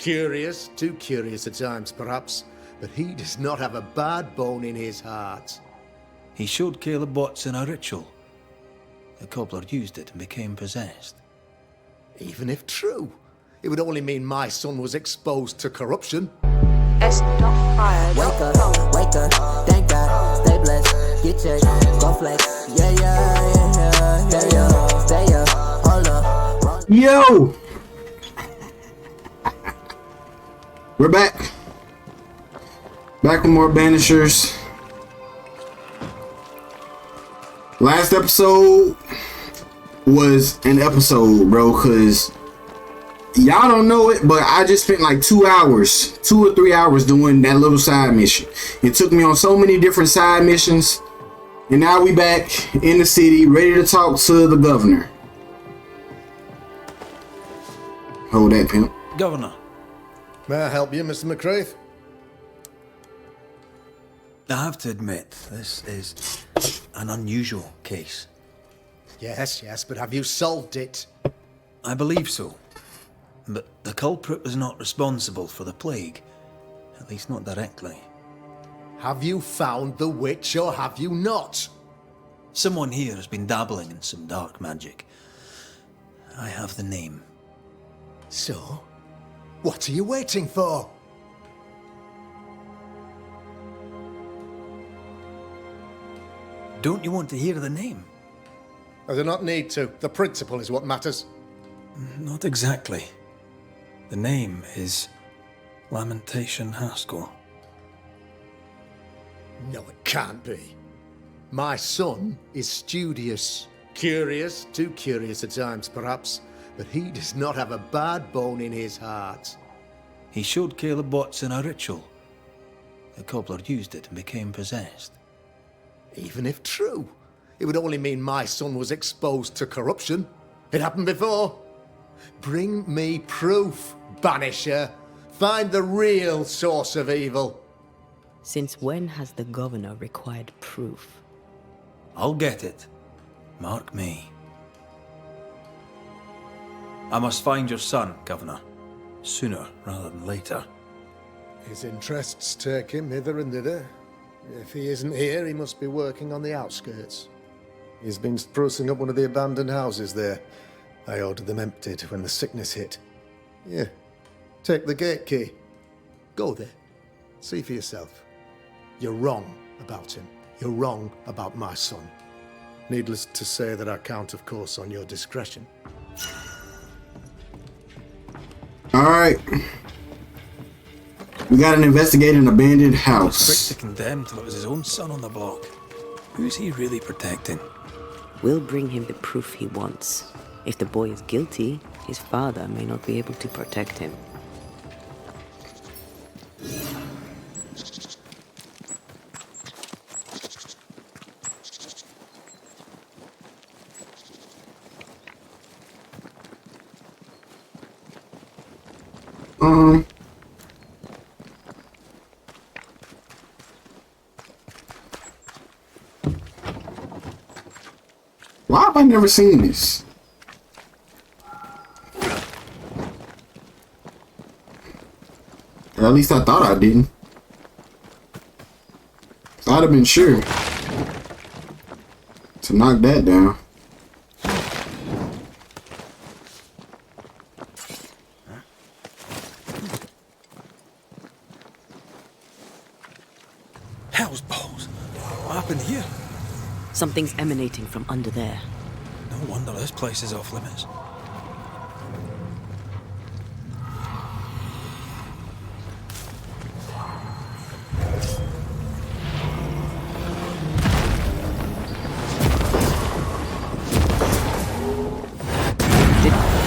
Curious, too curious at times perhaps, but he does not have a bad bone in his heart. He showed Caleb Watson a ritual. The cobbler used it and became possessed. Even if true, it would only mean my son was exposed to corruption. S. Fired. Wake up, thank God, stay blessed, get checked, go flex, yeah, stay up, hold up. Yo! We're back. Back with more Banishers. Last episode was an episode, bro, cause y'all don't know it, but I just spent like 2 or 3 hours doing that little side mission. It took me on so many different side missions, and now we back in the city, ready to talk to the governor. Hold that, pimp. Governor. May I help you, Mr. McCraith? I have to admit, this is an unusual case. Yes, but have you solved it? I believe so. But the culprit was not responsible for the plague. At least not directly. Have you found the witch or have you not? Someone here has been dabbling in some dark magic. I have the name. So, what are you waiting for? Don't you want to hear the name? I do not need to. The principle is what matters. Not exactly. The name is Lamentation Haskell. No, it can't be. My son is studious. Curious, too curious at times perhaps, but he does not have a bad bone in his heart. He showed Caleb Watson a ritual. The cobbler used it and became possessed. Even if true, it would only mean my son was exposed to corruption. It happened before. Bring me proof, Banisher. Find the real source of evil. Since when has the governor required proof? I'll get it. Mark me. I must find your son, Governor. Sooner rather than later. His interests take him hither and thither. If he isn't here, he must be working on the outskirts. He's been sprucing up one of the abandoned houses there. I ordered them emptied when the sickness hit. Yeah, take the gate key. Go there. See for yourself. You're wrong about him. You're wrong about my son. Needless to say that I count, of course, on your discretion. Alright. We got an investigate an abandoned Quick house. to condemn till it was his own son on the block. Who's he really protecting? We'll bring him the proof he wants. If the boy is guilty, his father may not be able to protect him. Why have I never seen this? Or at least I thought I didn't. I'd have been sure to knock that down. Hell's balls! What happened here? Something's emanating from under there. No wonder this place is off limits.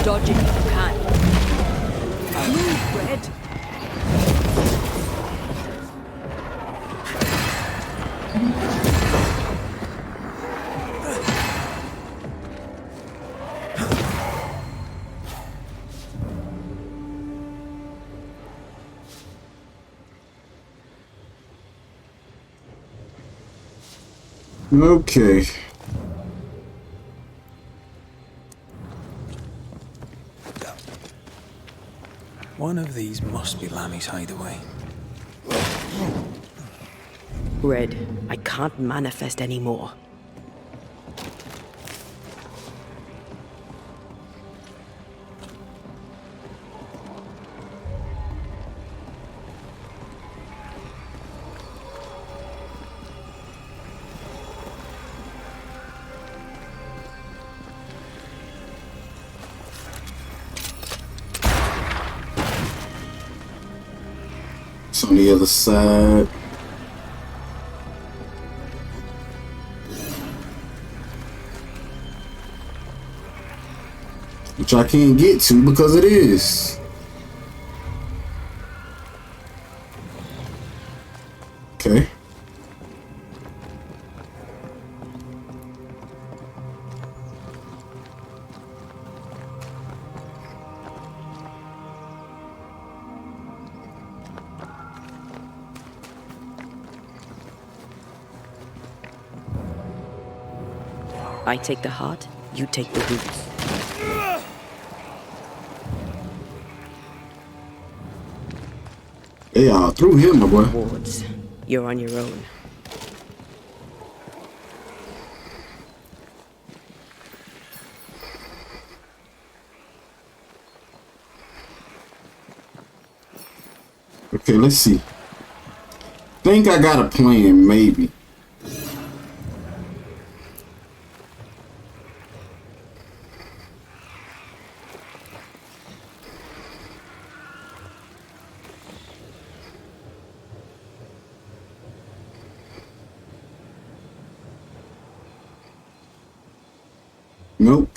Dodge it if you can. Move, Red! Okay. One of these must be Lammy's hideaway. Red, I can't manifest anymore. It's on the other side. Which I can't get to because it is. Okay. I take the heart, you take the roots. They are through him, my boy. Wards, you're on your own. Okay, let's see. Think I got a plan, maybe. Nope.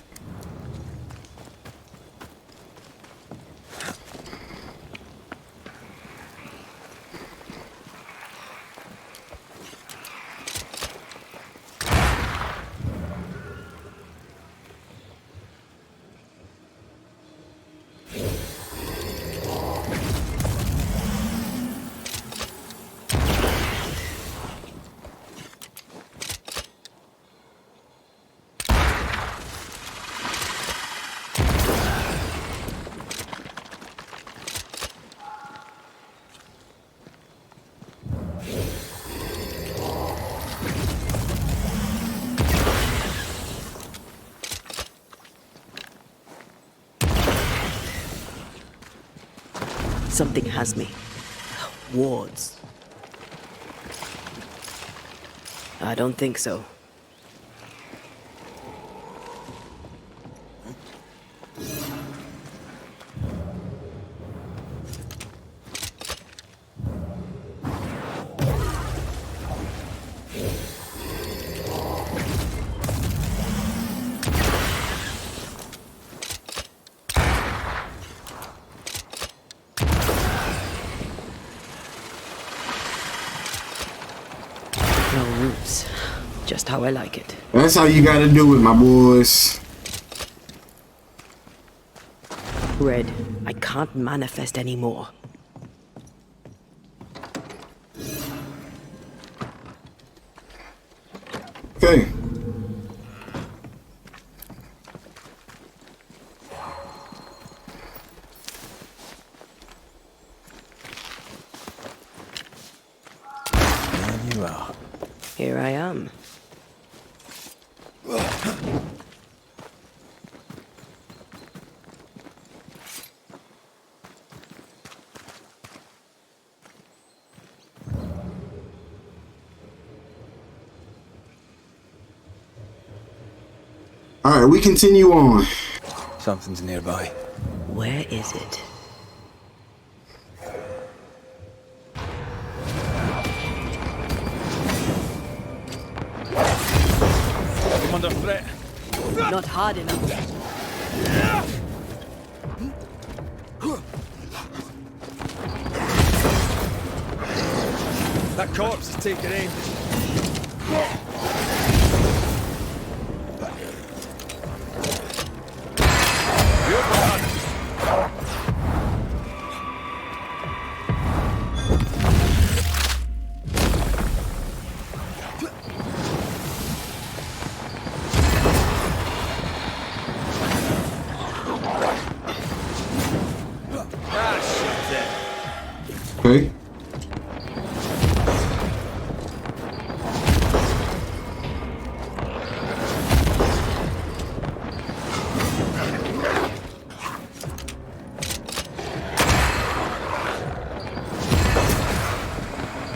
Something has me. Wards. I don't think so. No roots. Just how I like it. That's how you gotta do it, my boys. Red, I can't manifest anymore. Okay. There you are. Here I am. All right, we continue on. Something's nearby. Where is it? I'm under threat. Not hard enough. That corpse is taking aim. Ah, Okay.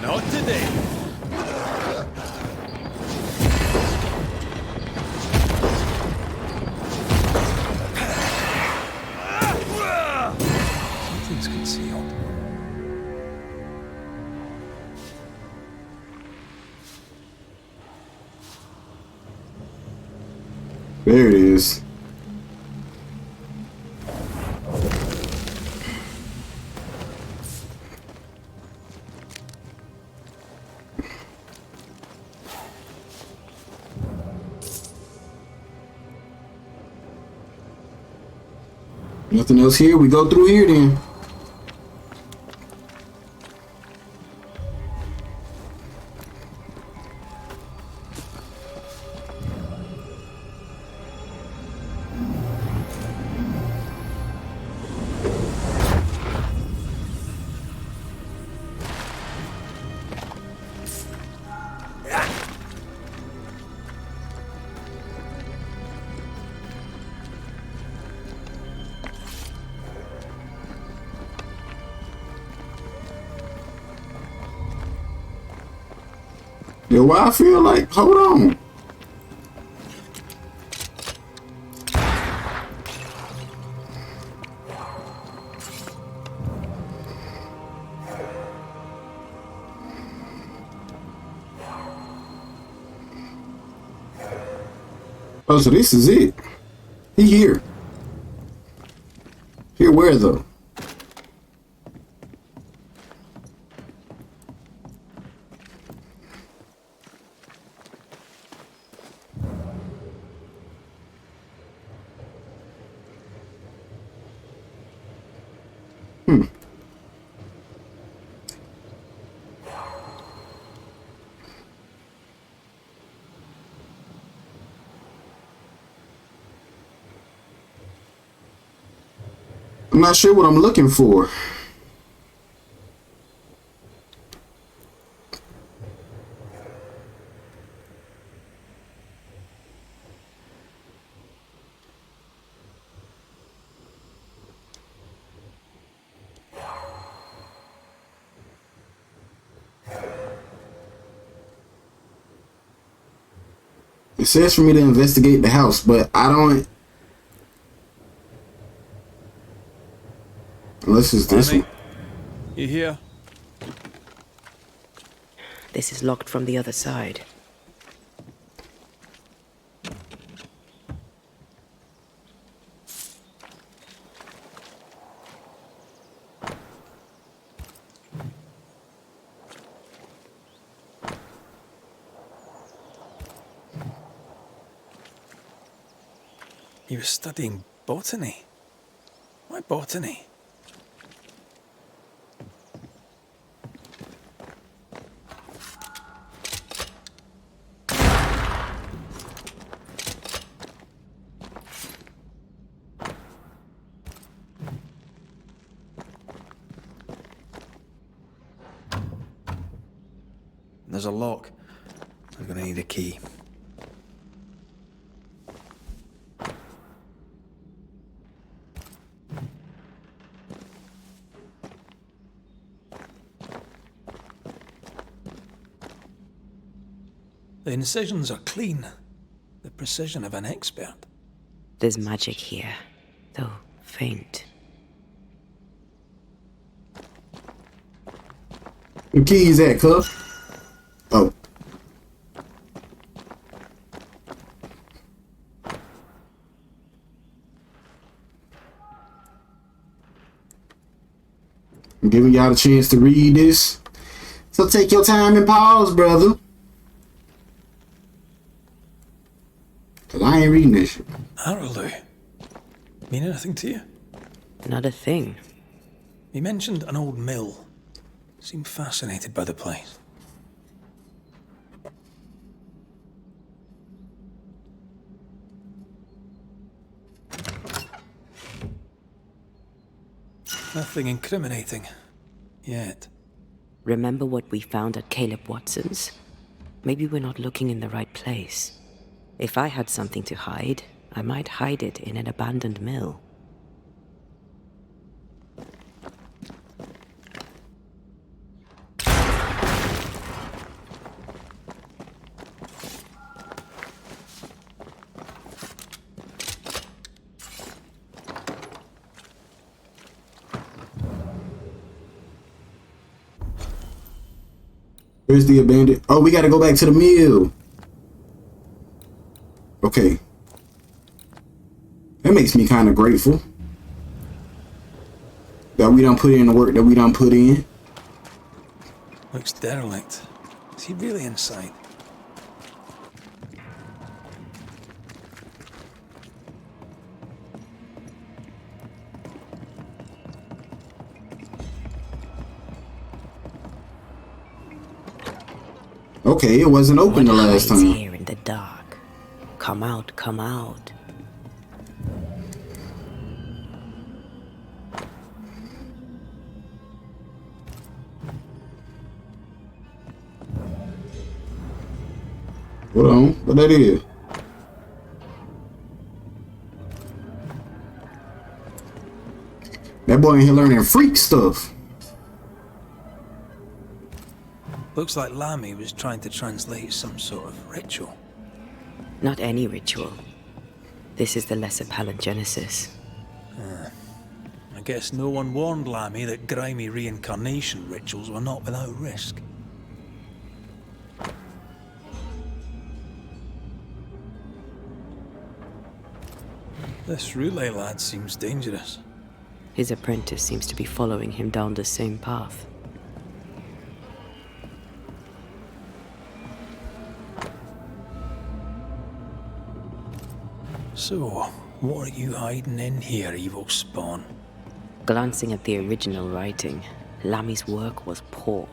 Not today. Something's concealed. There it is. Nothing else here. We go through here then. Yo, why I feel like, hold on. Oh, so this is it. He here. Here where though? I'm not sure what I'm looking for. It says for me to investigate the house, but I don't. Unless it's this Lammy, one. you here? This is locked from the other side. He was studying botany. Why botany? There's a lock. I'm gonna need a key. The incisions are clean. The precision of an expert. There's magic here, though faint. The keys at, cuz? Oh. I'm giving y'all a chance to read this. So take your time and pause, brother. Cause I ain't reading this shit. Arrowloo. Mean anything to you? Not a thing. He mentioned an old mill. Seemed fascinated by the place. Nothing incriminating. Yet. Remember what we found at Caleb Watson's? Maybe we're not looking in the right place. If I had something to hide, I might hide it in an abandoned mill. Where's the abandoned? Oh, we gotta go back to the mill. Okay. That makes me kind of grateful that we don't put in the work that we don't put in. Looks derelict. Is he really inside? Okay, it wasn't open the last Hides time. here in the dark. Come out, come out. Hold on, what that is? That boy in here learning freak stuff. Looks like Lammy was trying to translate some sort of ritual. Not any ritual. This is the Lesser Palingenesis. I guess no one warned Lammy that grimy reincarnation rituals were not without risk. This relay lad seems dangerous. His apprentice seems to be following him down the same path. So, what are you hiding in here, evil spawn? Glancing at the original writing, Lammy's work was poor.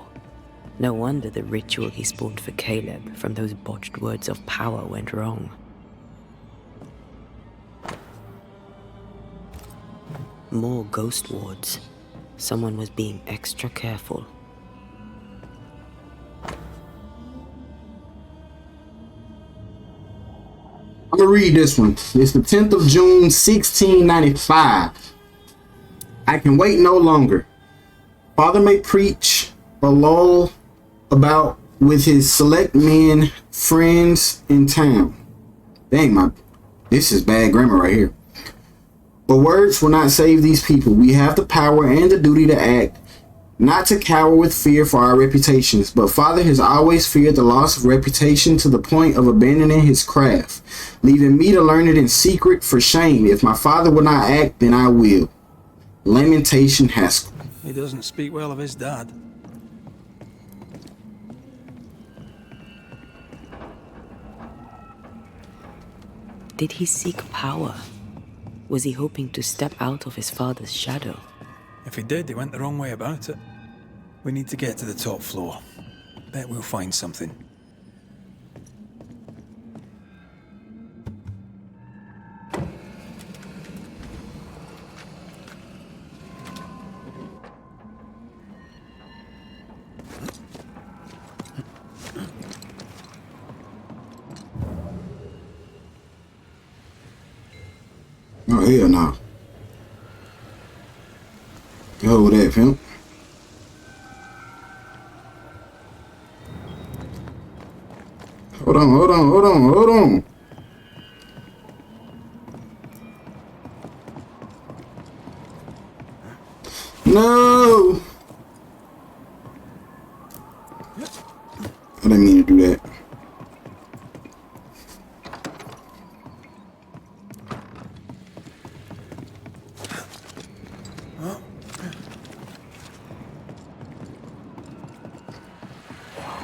No wonder the ritual he spawned for Caleb from those botched words of power went wrong. More ghost wards. Someone was being extra careful. I'm gonna read this one. It's the 10th of June, 1695. I can wait no longer. Father may preach or lull about with his select men, friends in town. Dang, this is bad grammar right here. But words will not save these people. We have the power and the duty to act, not to cower with fear for our reputations. But Father has always feared the loss of reputation to the point of abandoning his craft, leaving me to learn it in secret for shame. If my father will not act, then I will. Lamentation, Haskell. He doesn't speak well of his dad. Did he seek power? Was he hoping to step out of his father's shadow? If he did, he went the wrong way about it. We need to get to the top floor. Bet we'll find something. Oh, hell no. Hold that, pimp. Hold on. No! I didn't mean to do that.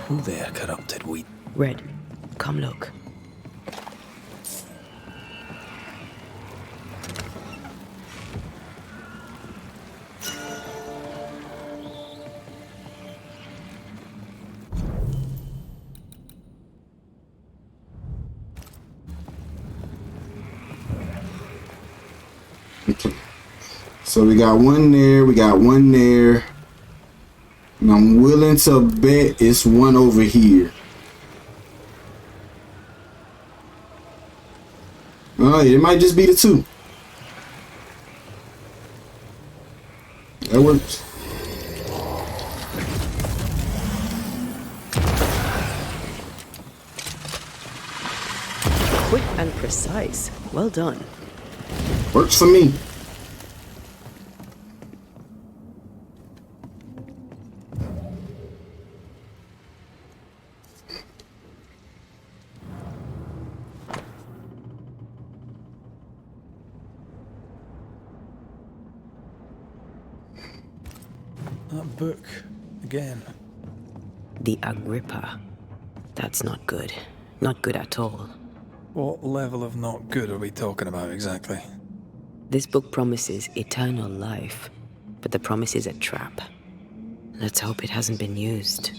Who there, corrupted weed? Red, come look. Okay. So we got one there, we got one there. And I'm willing to bet it's one over here. Oh, it might just be the two. That works. Quick and precise. Well done. Works for me. That book, again. The Agrippa. That's not good. Not good at all. What level of not good are we talking about exactly? This book promises eternal life, but the promise is a trap. Let's hope it hasn't been used.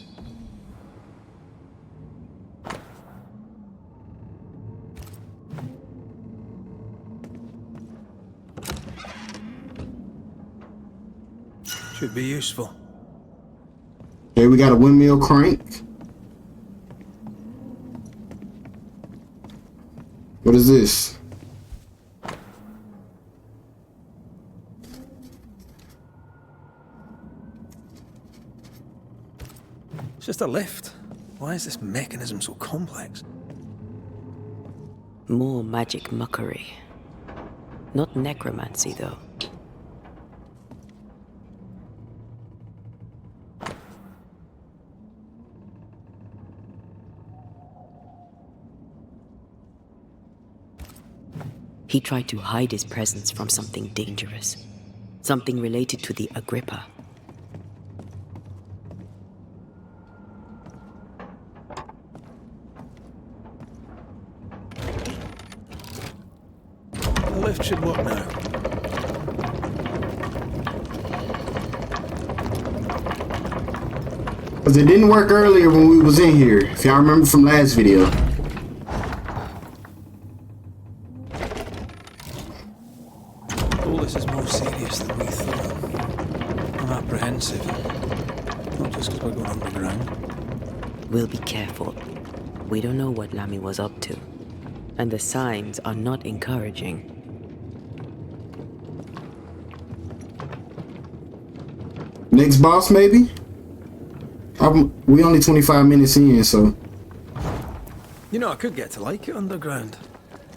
Should be useful. Okay, we got a windmill crank. What is this? It's just a lift. Why is this mechanism so complex? More magic muckery. Not necromancy, though. He tried to hide his presence from something dangerous. Something related to the Agrippa. The lift should work now. Because it didn't work earlier when we was in here. If y'all remember from last video. All this is more serious than we thought. I'm apprehensive. Not just because we're going underground. We'll be careful. We don't know what Lammy was up to. And the signs are not encouraging. Next boss, maybe? We only 25 minutes in, so. You know, I could get to like it underground.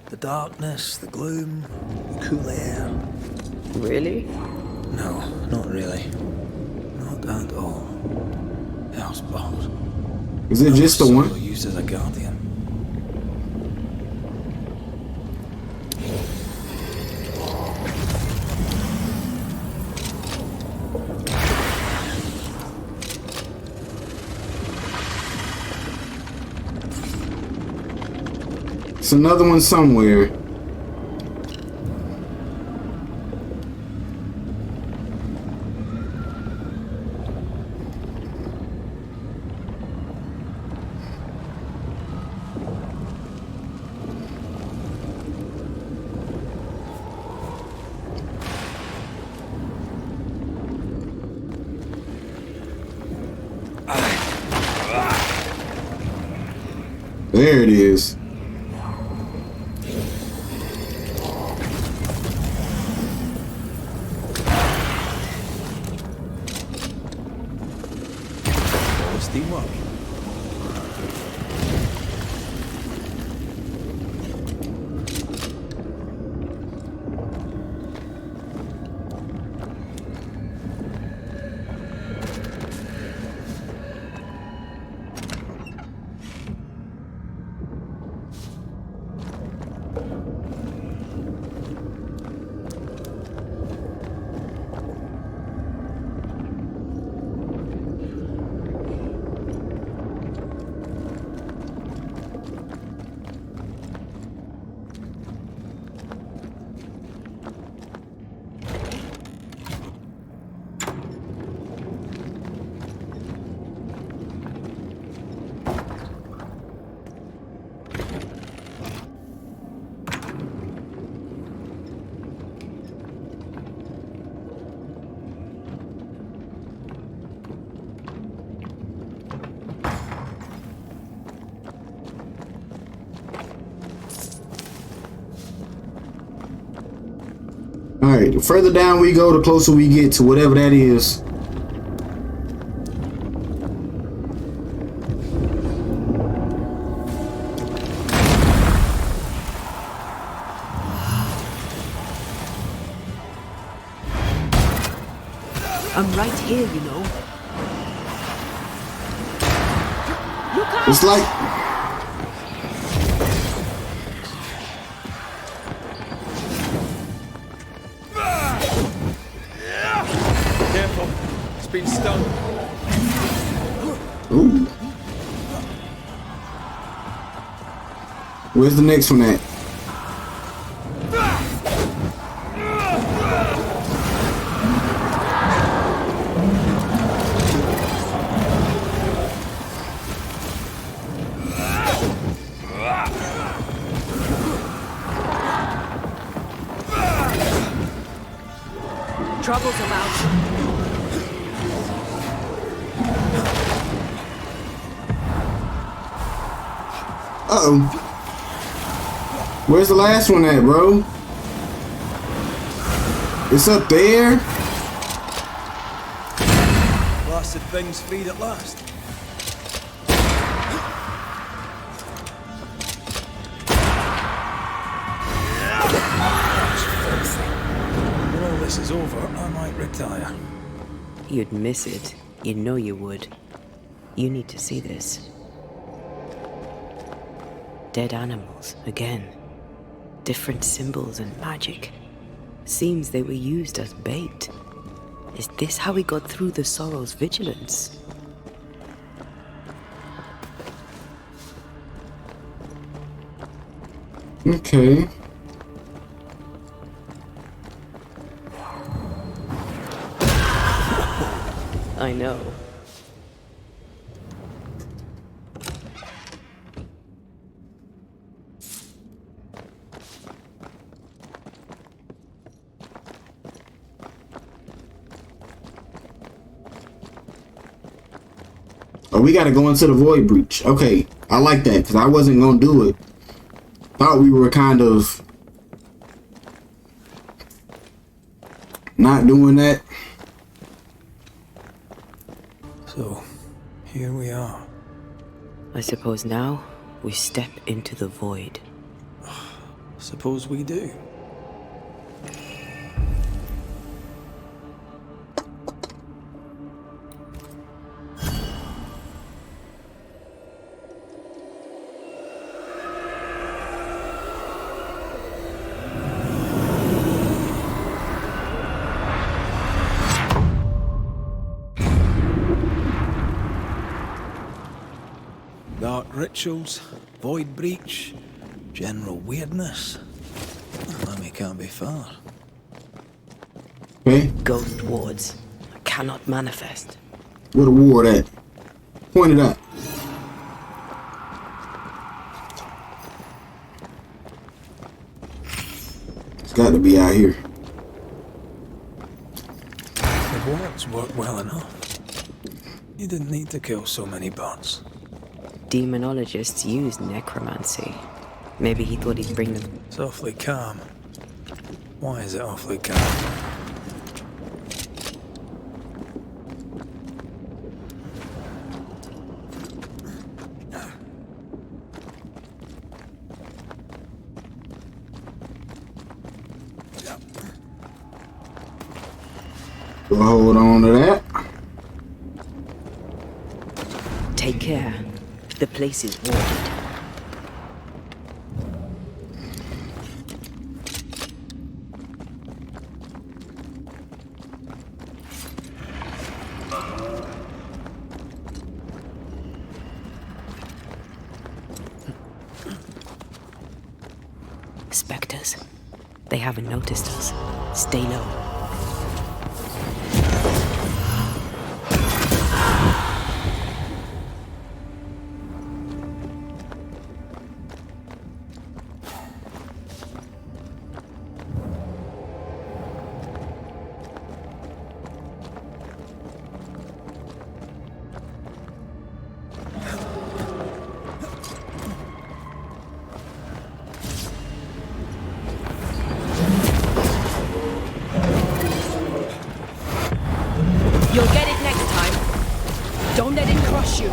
The darkness, the gloom, the cool air. Really? No, not really. Not at all. House boss. Is it just the one? Used as a guardian. It's another one somewhere. There it is. Teamwork. Alright, the further down we go, the closer we get to whatever that is. I'm right here, you know. Look out! It's like... Careful. It's been stung. Ooh. Where's the next one at? Trouble's about. Uh-oh. Where's the last one at, bro? It's up there? Blasted thing's freed at last. When all this is over, I might retire. You'd miss it. You know you would. You need to see this. Dead animals, again. Different symbols and magic. Seems they were used as bait. Is this how we got through the Sorrow's vigilance? Okay. I know. Oh, we gotta go into the void breach. Okay, I like that because I wasn't gonna do it. Thought we were kind of not doing that. So, here we are. I suppose now we step into the void. Suppose we do. Dark rituals, void breach, general weirdness. Lammy can't be far. Okay, Ghost wards cannot manifest. where the ward at? Point it out. It's got to be out here. The wards work well enough. You didn't need to kill so many bots. Demonologists use necromancy. Maybe he thought he'd bring them. It's awfully calm. Why is it awfully calm? We'll hold on to that. Take care. The place is warded. Spectres. They haven't noticed us. Stay low. Don't let it crush you.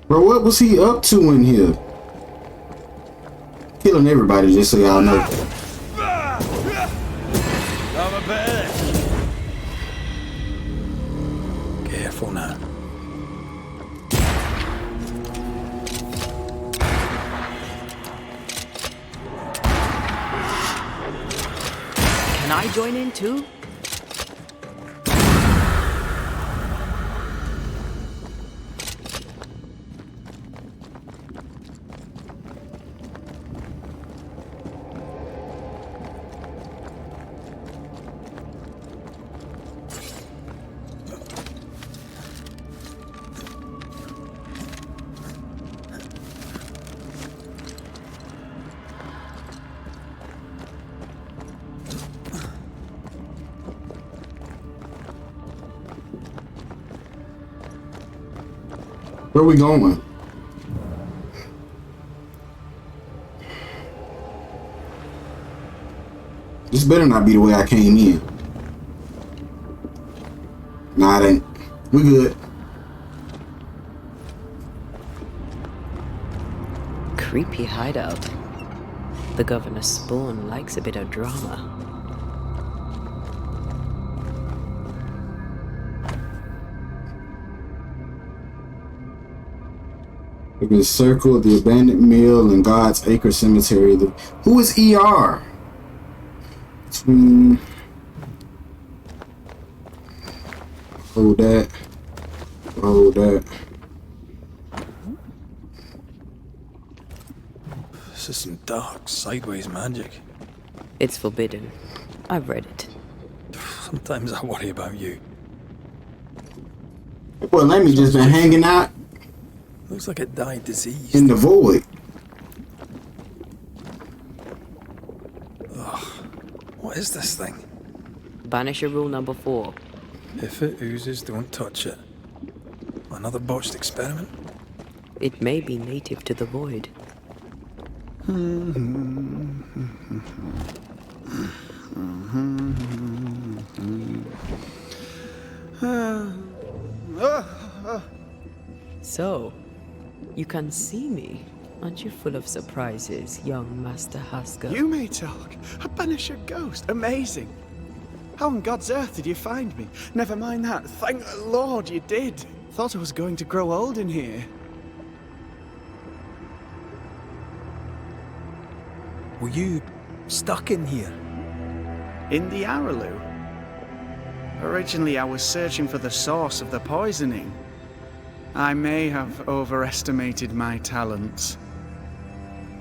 Bro, what was he up to in here? Killing everybody, just so y'all know. Careful now. Can I join in too? Where we going? This better not be the way I came in. Nah, it ain't. We good. Creepy hideout. The governor's spawn likes a bit of drama. We've been circled the abandoned mill and God's Acre Cemetery. Who is ER? Hold that. Hold that. This is some dark, sideways magic. It's forbidden. I've read it. Sometimes I worry about you. Well, Lammy just been hanging out Looks like it died diseased. in the void. Ugh. What is this thing? Banisher rule number 4. If it oozes, don't touch it. Another botched experiment? It may be native to the void. So, you can see me. Aren't you full of surprises, young Master Haskell? You may talk. A Banisher ghost. Amazing. How on God's earth did you find me? Never mind that. Thank the Lord you did. Thought I was going to grow old in here. Were you stuck in here? In the Araloo? Originally, I was searching for the source of the poisoning. I may have overestimated my talents.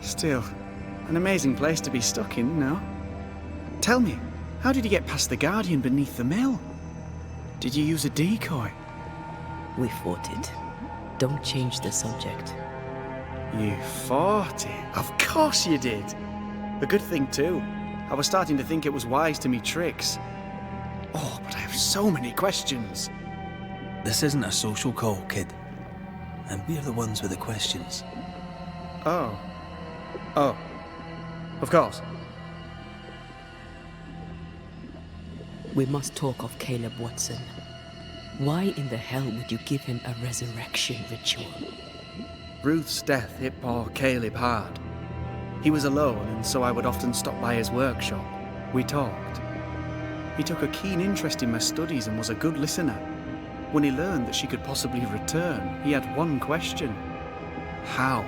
Still, an amazing place to be stuck in, no? Tell me, how did you get past the Guardian beneath the mill? Did you use a decoy? We fought it. Don't change the subject. You fought it? Of course you did! A good thing too. I was starting to think it was wise to me tricks. Oh, but I have so many questions. This isn't a social call, kid. And we're the ones with the questions. Oh. Oh. Of course. We must talk of Caleb Watson. Why in the hell would you give him a resurrection ritual? Ruth's death hit poor Caleb hard. He was alone, and so I would often stop by his workshop. We talked. He took a keen interest in my studies and was a good listener. When he learned that she could possibly return, he had one question. How?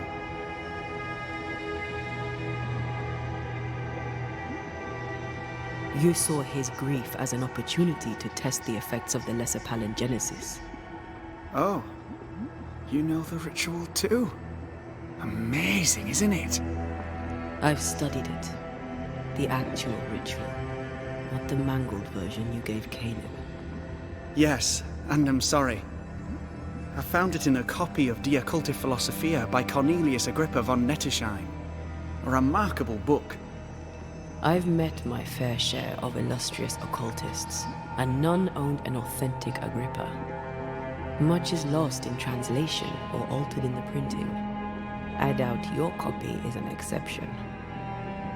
You saw his grief as an opportunity to test the effects of the lesser palingenesis. Oh. You know the ritual too? Amazing, isn't it? I've studied it. The actual ritual, not the mangled version you gave Caleb. Yes, and I'm sorry. I found it in a copy of De Occulti Philosophia by Cornelius Agrippa von Nettersheim. A remarkable book. I've met my fair share of illustrious occultists, and none owned an authentic Agrippa. Much is lost in translation or altered in the printing. I doubt your copy is an exception.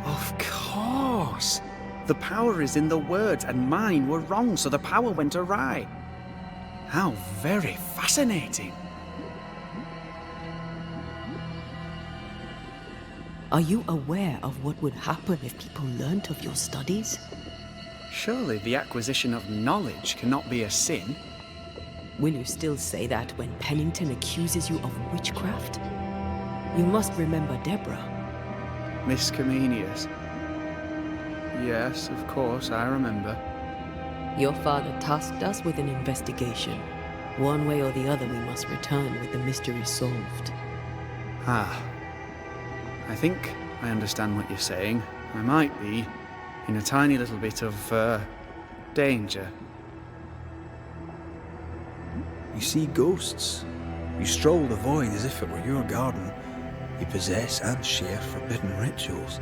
Of course! The power is in the words, and mine were wrong, so the power went awry. How very fascinating. Are you aware of what would happen if people learnt of your studies? Surely the acquisition of knowledge cannot be a sin. Will you still say that when Pennington accuses you of witchcraft? You must remember Deborah. Miss Comenius. Yes, of course, I remember. Your father tasked us with an investigation. One way or the other, we must return with the mystery solved. Ah. I think I understand what you're saying. I might be in a tiny little bit of, danger. You see ghosts. You stroll the void as if it were your garden. You possess and share forbidden rituals.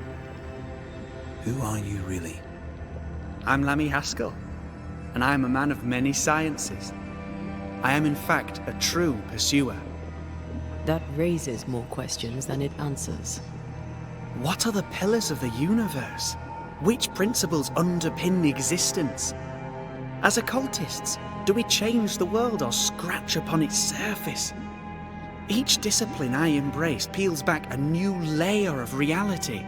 Who are you really? I'm Lammy Haskell, and I am a man of many sciences. I am in fact a true pursuer. That raises more questions than it answers. What are the pillars of the universe? Which principles underpin existence? As occultists, do we change the world or scratch upon its surface? Each discipline I embrace peels back a new layer of reality.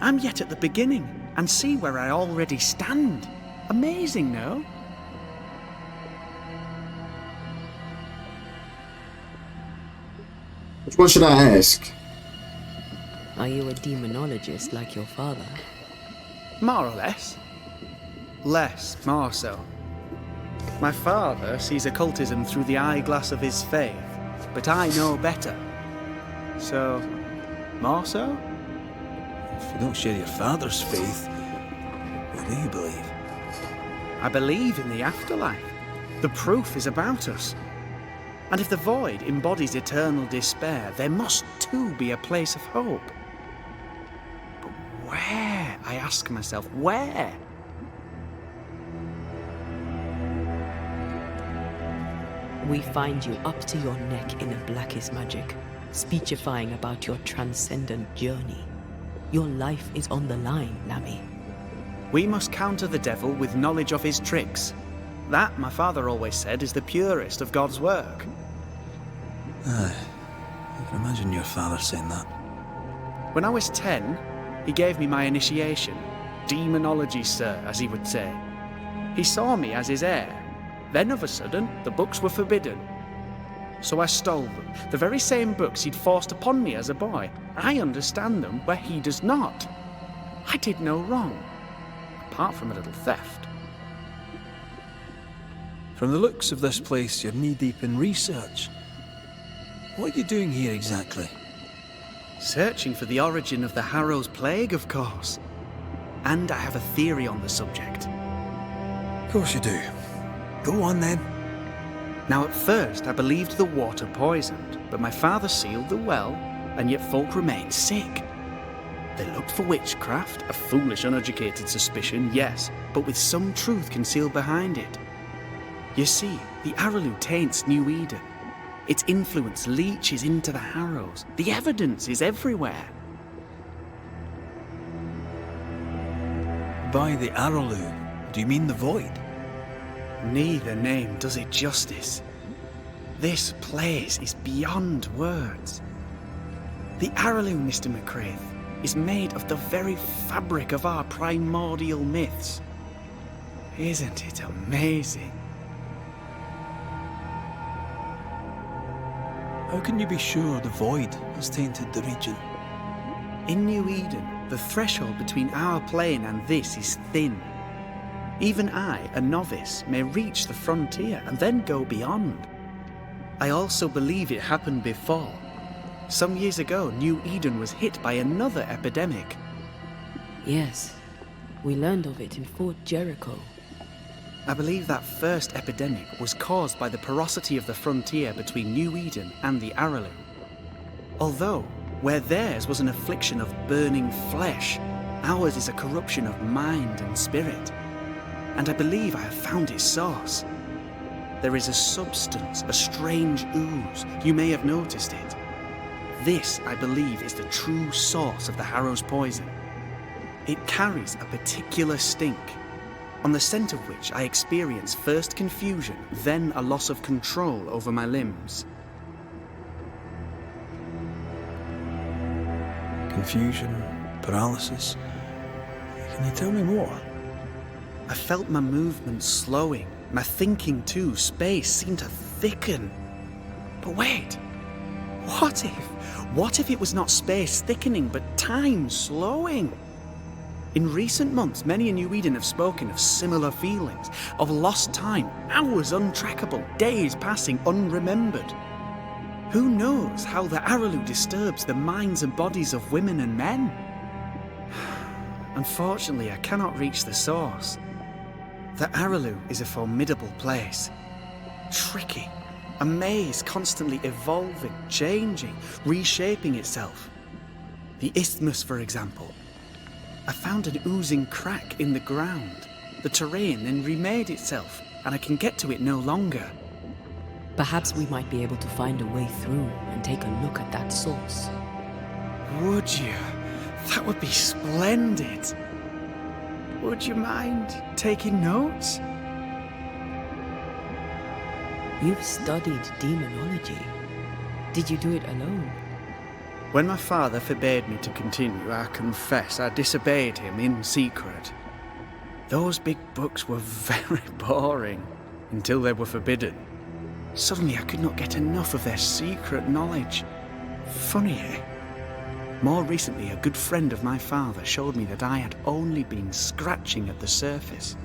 I'm yet at the beginning, and see where I already stand. Amazing, no? Which one should I ask? Are you a demonologist like your father? More or less. Less, more so. My father sees occultism through the eyeglass of his faith, but I know better. So, more so? If you don't share your father's faith, what do you believe? I believe in the afterlife. The proof is about us. And if the void embodies eternal despair, there must too be a place of hope. But where, I ask myself, where? We find you up to your neck in the blackest magic, speechifying about your transcendent journey. Your life is on the line, Lammy. We must counter the devil with knowledge of his tricks. That, my father always said, is the purest of God's work. Aye, I can imagine your father saying that. When I was 10, he gave me my initiation. Demonology, sir, as he would say. He saw me as his heir. Then of a sudden, the books were forbidden. So I stole them, the very same books he'd forced upon me as a boy. I understand them where he does not. I did no wrong, apart from a little theft. From the looks of this place, you're knee-deep in research. What are you doing here exactly? Searching for the origin of the Harrow's plague, of course. And I have a theory on the subject. Of course you do. Go on then. Now at first I believed the water poisoned, but my father sealed the well, and yet folk remained sick. They looked for witchcraft, a foolish, uneducated suspicion, yes, but with some truth concealed behind it. You see, the Araloo taints New Eden. Its influence leaches into the Harrows. The evidence is everywhere. By the Araloo, do you mean the void? Neither name does it justice. This place is beyond words. The Araloo, Mr. McCraith, is made of the very fabric of our primordial myths. Isn't it amazing? How can you be sure the void has tainted the region? In New Eden, the threshold between our plane and this is thin. Even I, a novice, may reach the frontier and then go beyond. I also believe it happened before. Some years ago, New Eden was hit by another epidemic. Yes, we learned of it in Fort Jericho. I believe that first epidemic was caused by the porosity of the frontier between New Eden and the Araloo. Although, where theirs was an affliction of burning flesh, Ours is a corruption of mind and spirit, and I believe I have found its source. There is a substance, a strange ooze. You may have noticed it. This, I believe, is the true source of the Harrow's poison. It carries a particular stink, on the scent of which I experience first confusion, then a loss of control over my limbs. Confusion, paralysis. Can you tell me more? I felt my movements slowing, my thinking too. Space seemed to thicken. But wait, what if it was not space thickening, but time slowing? In recent months, many in New Eden have spoken of similar feelings, of lost time, hours untrackable, days passing unremembered. Who knows how the Araloo disturbs the minds and bodies of women and men? Unfortunately, I cannot reach the source. The Araloo is a formidable place. Tricky, a maze constantly evolving, changing, reshaping itself. The isthmus, for example. I found an oozing crack in the ground. The terrain then remade itself, and I can get to it no longer. Perhaps we might be able to find a way through and take a look at that source. Would you? That would be splendid. Would you mind taking notes? You've studied demonology. Did you do it alone? When my father forbade me to continue, I confess I disobeyed him in secret. Those big books were very boring until they were forbidden. Suddenly I could not get enough of their secret knowledge. Funny, eh? More recently, a good friend of my father showed me that I had only been scratching at the surface.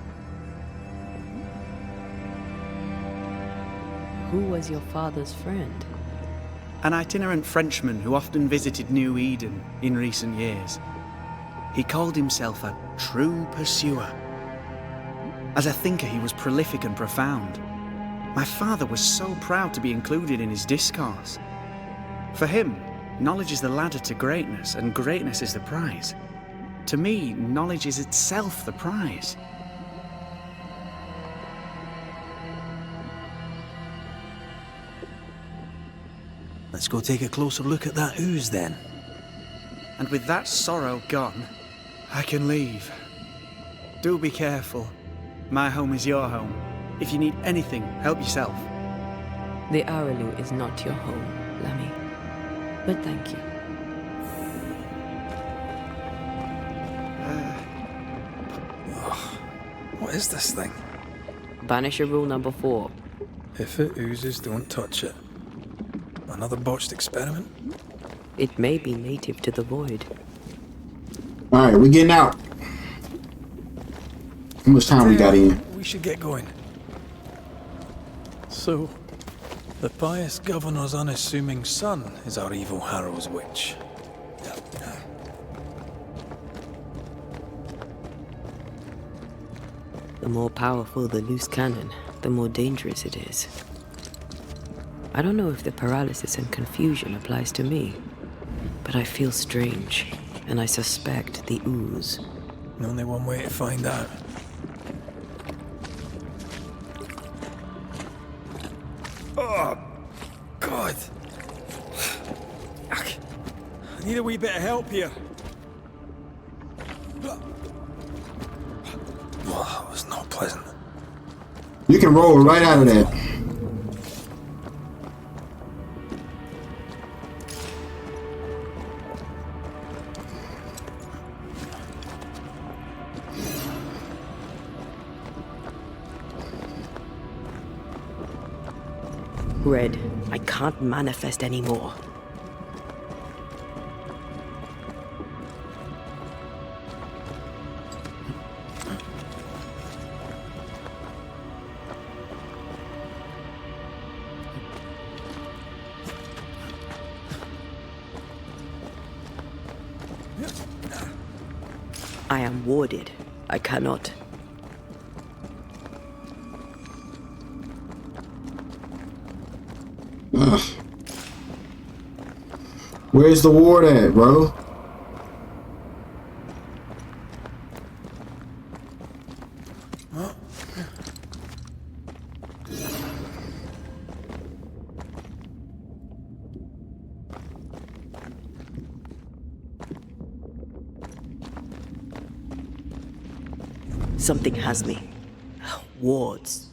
Who was your father's friend? An itinerant Frenchman who often visited New Eden in recent years. He called himself a true pursuer. As a thinker, he was prolific and profound. My father was so proud to be included in his discourse. For him, knowledge is the ladder to greatness, and greatness is the prize. To me, knowledge is itself the prize. Let's go take a closer look at that ooze then. And with that sorrow gone, I can leave. Do be careful. My home is your home. If you need anything, help yourself. The Araloo is not your home, Lammy. But thank you. What is this thing? Banisher rule number 4. If it oozes, don't touch it. Another botched experiment? It may be native to the void. Alright, we getting out. How much time we got in? We should get going. So, the pious governor's unassuming son is our evil Harrow's witch. The more powerful the loose cannon, the more dangerous it is. I don't know if the paralysis and confusion applies to me, but I feel strange, and I suspect the ooze. Only one way to find out. Oh, God. I need a wee bit of help here. Well, that was not pleasant. You can roll right out of that. Red, I can't manifest anymore. I am warded. I cannot. Ugh. Where's the ward at, bro? Something has me. Wards.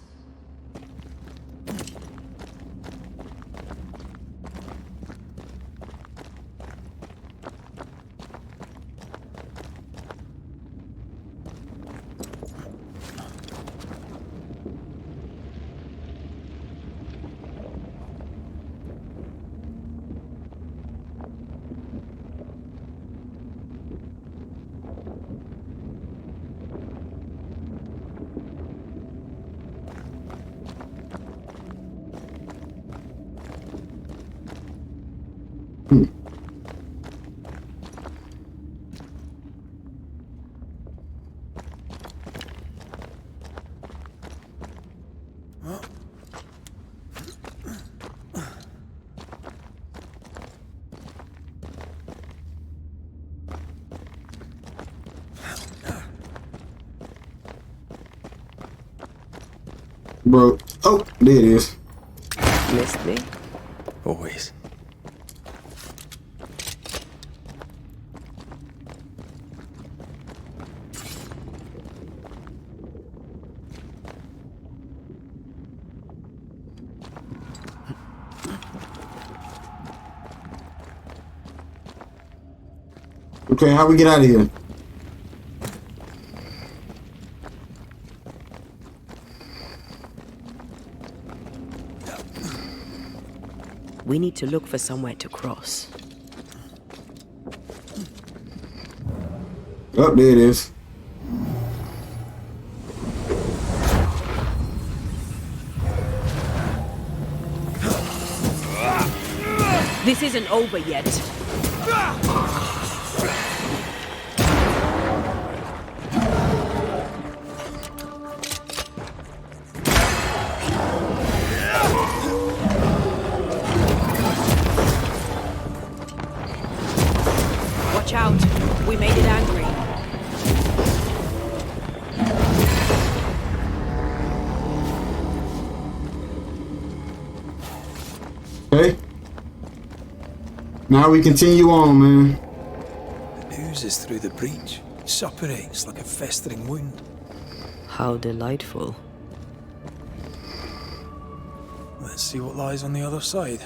Bro. Oh, there it is. Missed me? Always. Okay, how we get out of here? We need to look for somewhere to cross. Oh, there it is. This isn't over yet. Watch out. We made it angry. Okay. Now we continue on, man. It oozes through the breach. It suppurates like a festering wound. How delightful. Let's see what lies on the other side.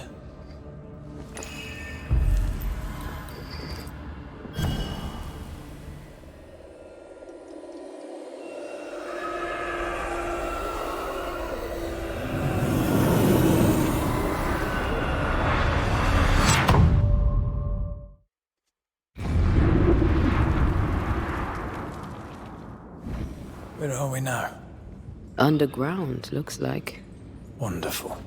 Where are we now? Underground, looks like. Wonderful.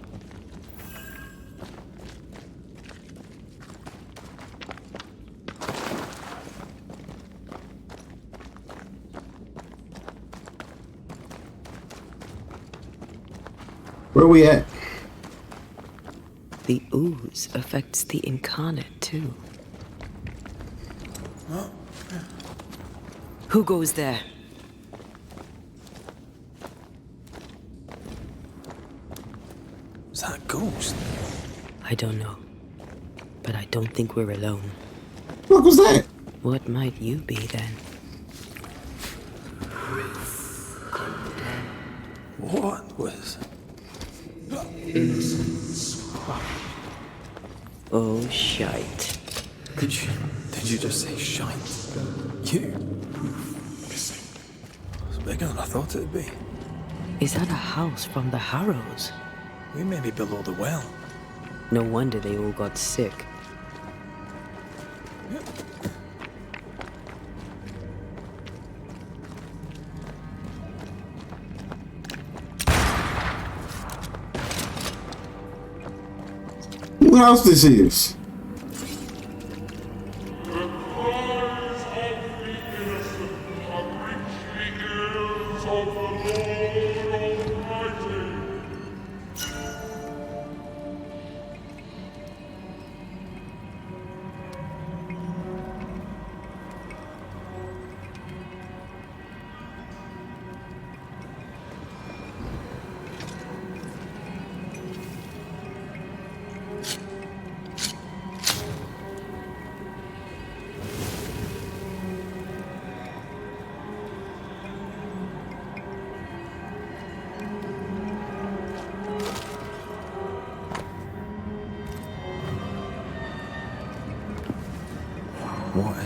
Where we at? The ooze affects the incarnate, too. Who goes there? Is that a ghost? I don't know. But I don't think we're alone. What was that? What might you be then? What was? Oh, shite. Did you just say shite? You? It's bigger than I thought it'd be. Is that a house from the Harrows? We may be below the well. No wonder they all got sick. What house this is?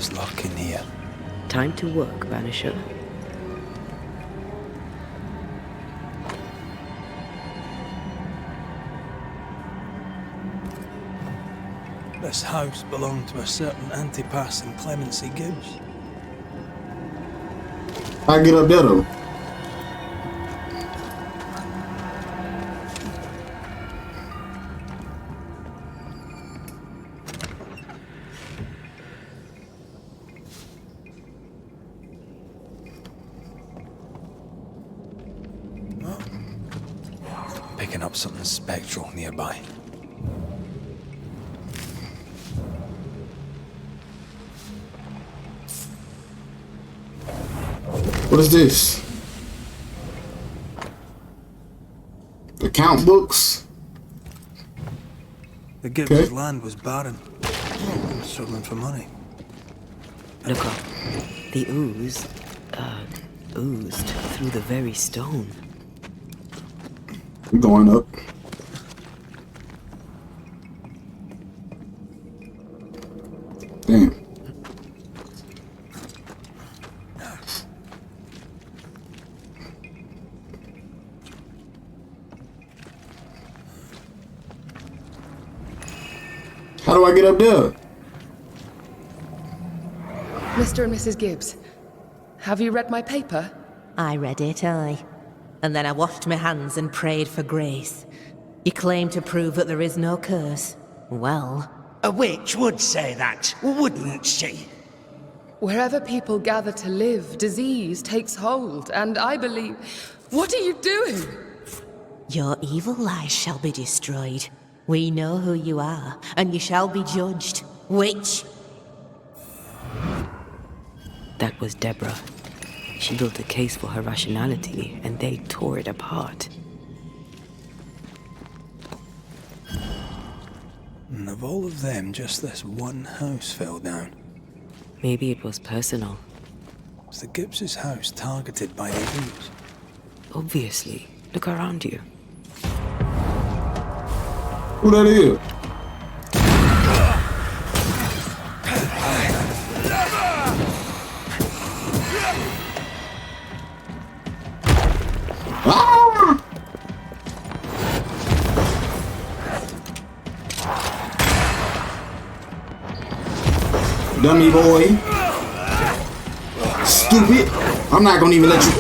There's luck in here. Time to work, Banisher. This house belonged to a certain Antipas and Clemency Gibbs. I get up there though. Picking up something spectral nearby. What is this? Account books? The Gibbs' Okay. land was barren. Struggling for money. Look up. The ooze, oozed through the very stone. We're going up. Damn. How do I get up there? Mr. and Mrs. Gibbs, have you read my paper? I read it, aye. And then I washed my hands and prayed for grace. You claim to prove that there is no curse. Well, A witch would say that, wouldn't she? Wherever people gather to live, disease takes hold, and I believe... What are you doing? your evil lies shall be destroyed. We know who you are, and you shall be judged. Witch! That was Deborah. She built a case for her rationality, and they tore it apart. And of all of them, just this one house fell down. Maybe it was personal. Was the Gibbs' house targeted by the ooze? Obviously. Look around you. Who that is? Ah! Dummy boy. Stupid. I'm not gonna even let you.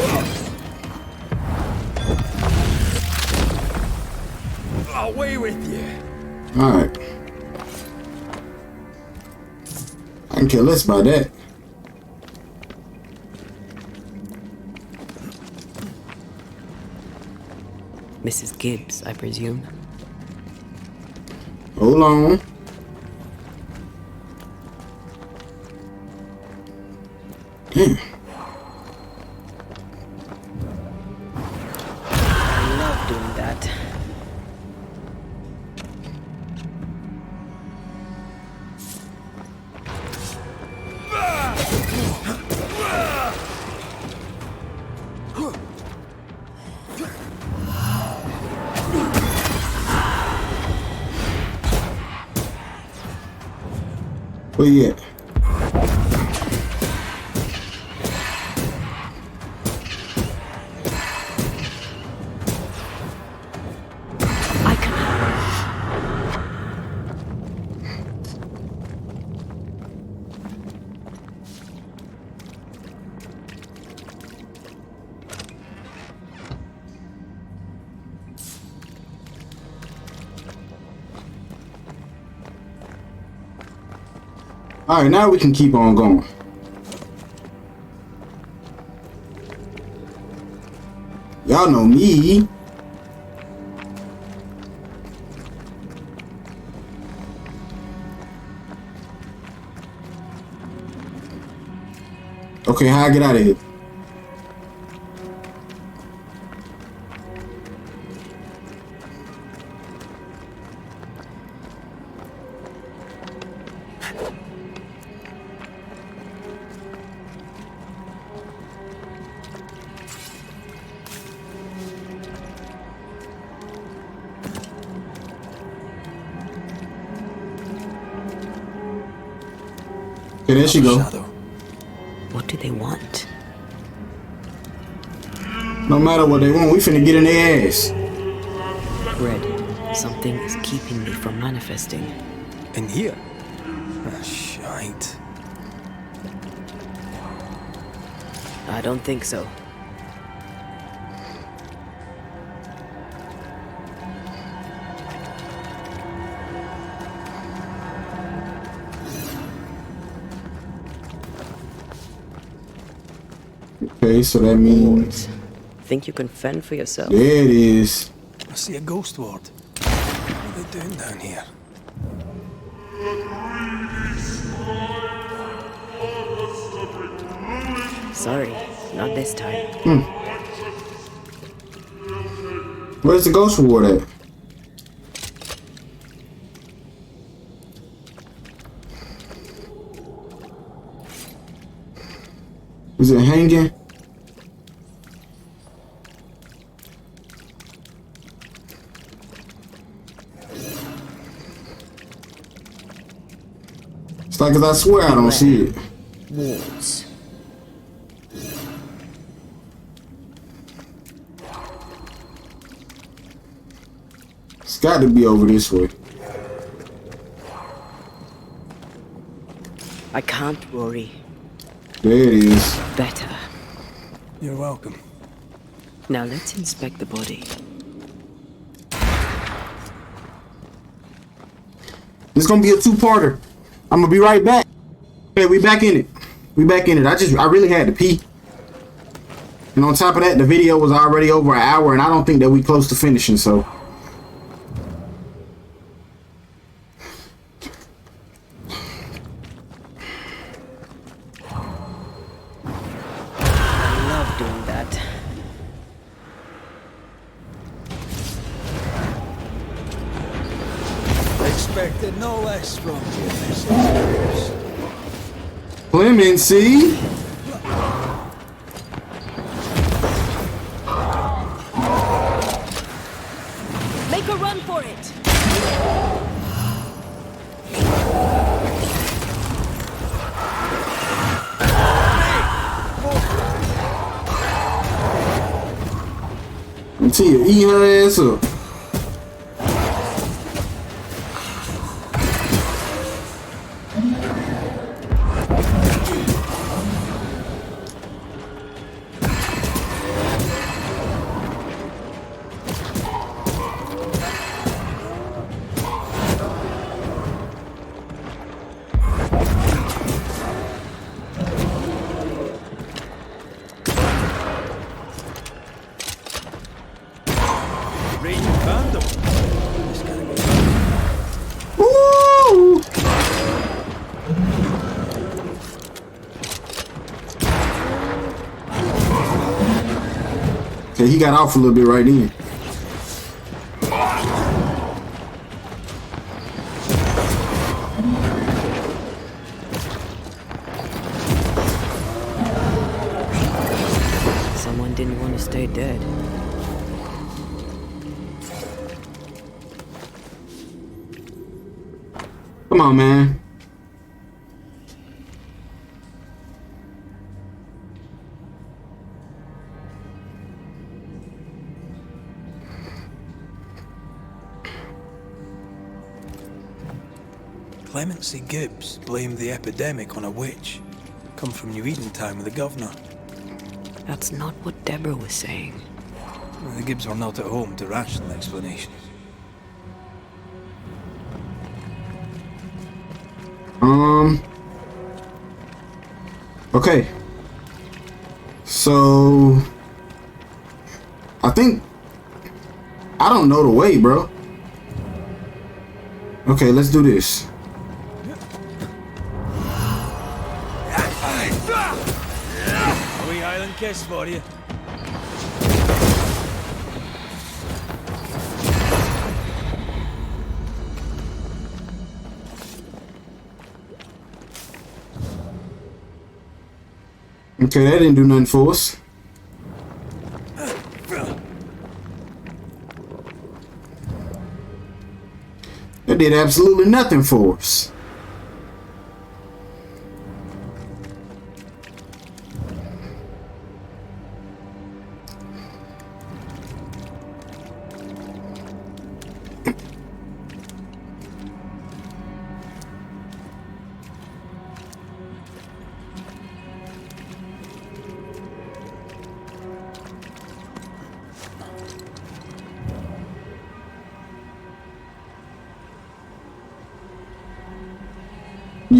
Away with you. Alright. I can care less about that. Mrs. Gibbs, I presume. Hold on. Damn. I love doing that. Where you at? I can... Alright, now we can keep on going. Y'all know me. Okay, how I get out of here? Okay, there she go. Shadow. What do they want? No matter what they want, we finna get in their ass. Red, something is keeping me from manifesting. In here? Ah, shite. I don't think so. Okay, so that means... Think you can fend for yourself? There it is. I see a ghost ward. What are they doing down here? Sorry, not this time. Where's the ghost ward at? Is it hanging? It's like, 'cause I swear I don't see it. Wards. It's got to be over this way. I can't worry. There it is. Better. You're welcome. Now let's inspect the body. This gonna be a two-parter. I'm gonna be right back. Okay, we back in it. We back in it. I really had to pee. And on top of that, the video was already over an hour, and I don't think that we close to finishing, so. I love doing that. Expected no less from you, Mrs. Clemency. Make a run for it! Until you eat her ass up. Woo! Okay, he got off a little bit right then. Someone didn't want to stay dead. Come on, man. Clemency Gibbs blamed the epidemic on a witch. Come from New Eden time with the governor. That's not what Deborah was saying. Well, the Gibbs were not at home to rational explanations. Okay. So I think I don't know the way, bro. Okay, let's do this. A wee Highland kiss for you. Okay, that didn't do nothing for us. That did absolutely nothing for us.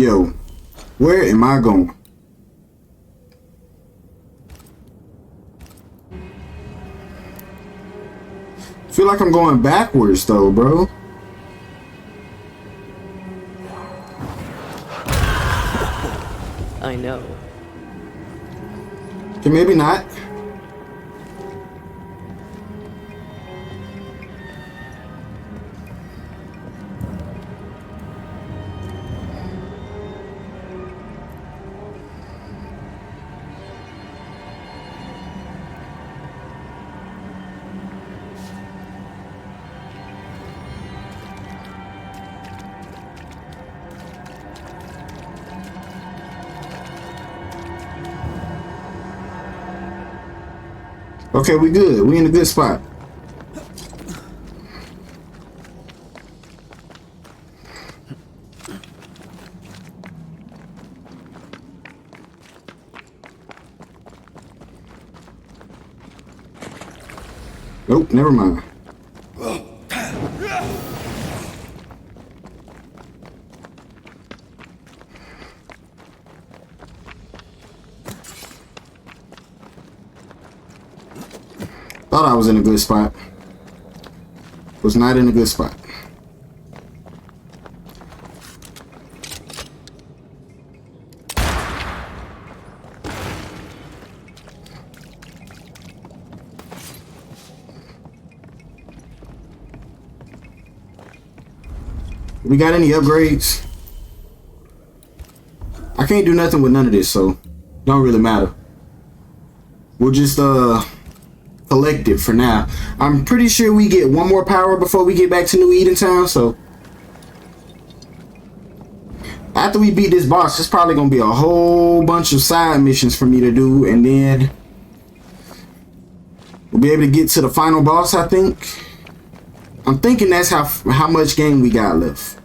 Yo, where am I going? Feel like I'm going backwards though, bro. I know. Okay, maybe not. Okay, we good. We in a good spot. Nope, never mind. Thought I was in a good spot. Was not in a good spot. We got any upgrades? I can't do nothing with none of this, so don't really matter. We'll just collect it for now. I'm pretty sure we get one more power before we get back to New Edentown, so after we beat this boss, it's probably gonna be a whole bunch of side missions for me to do, and then we'll be able to get to the final boss. I'm thinking that's how much game we got left.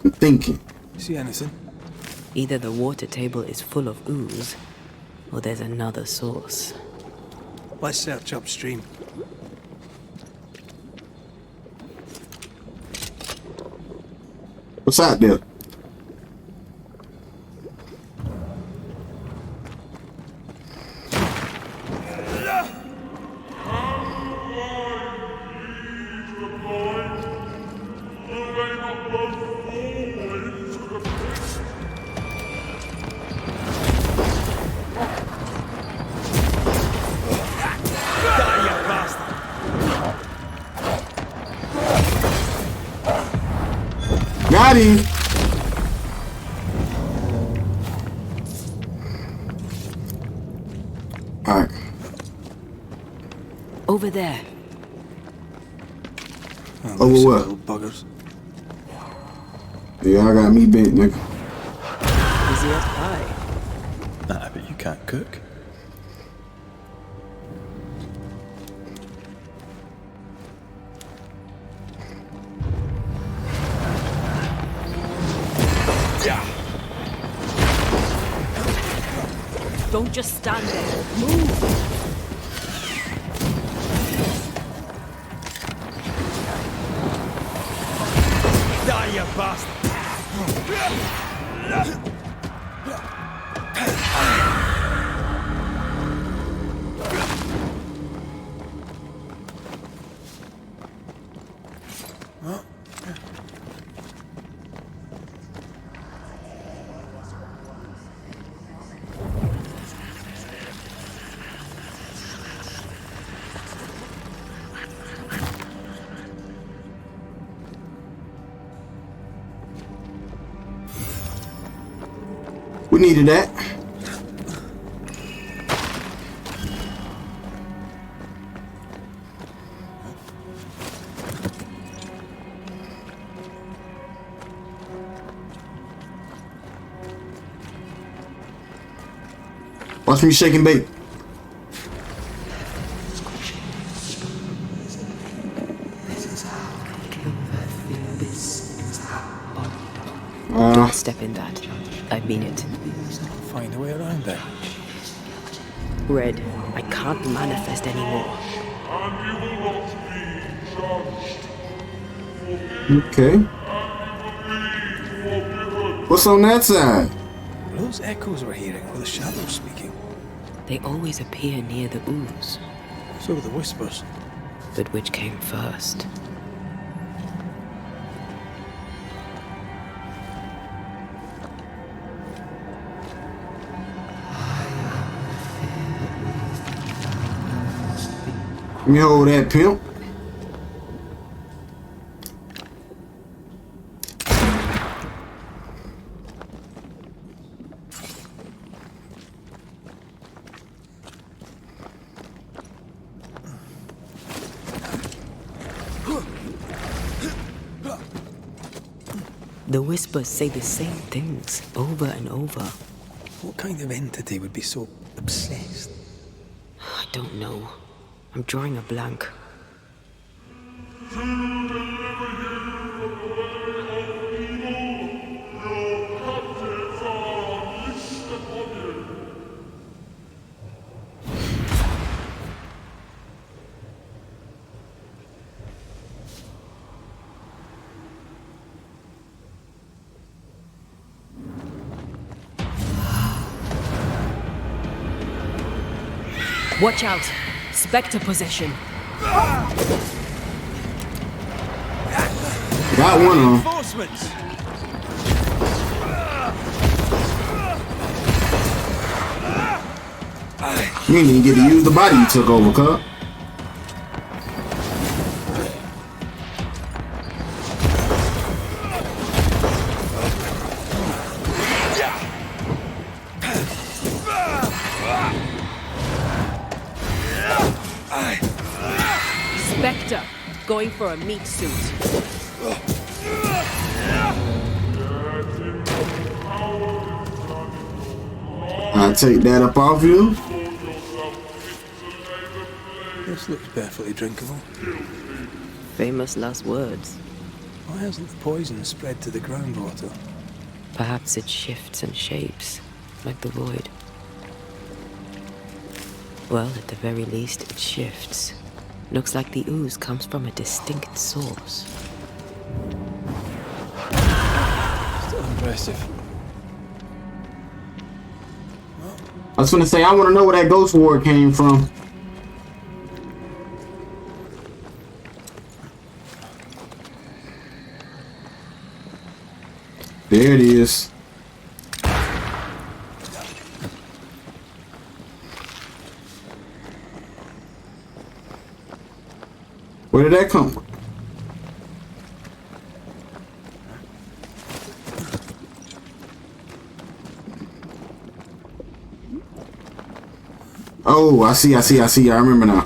I'm thinking. See anything? Either the water table is full of ooze, or there's another source. Let's search upstream. What's out there? Got him. All right. Over there. Over what? Little buggers. Yeah, I got me bent, nigga. Easy as pie. Nah, but you can't cook. Don't just stand there. Move! Die, you bastard! We needed that. Watch me shake and bake. Don't step in that. I mean it. Find a way around there. Red, I can't manifest anymore. Okay. What's on that side? Those echoes we're hearing were the shadows speaking. They always appear near the ooze. So do the whispers. But which came first? Let me hold that, pimp. The whispers say the same things over and over. What kind of entity would be so obsessed? I don't know. I'm drawing a blank. Watch out! Spectre possession. Got one on. Reinforcements! You didn't even get to use the body you took over, cuz. Spectre, going for a meat suit. I'll take that up off you. This looks perfectly drinkable. Famous last words. Why hasn't the poison spread to the groundwater? Perhaps it shifts and shapes, like the void. Well, at the very least, it shifts. Looks like the ooze comes from a distinct source. Still impressive. I was gonna say, I want to know where that ghost ward came from. There it is. Where did that come from? Oh, I see. I remember now.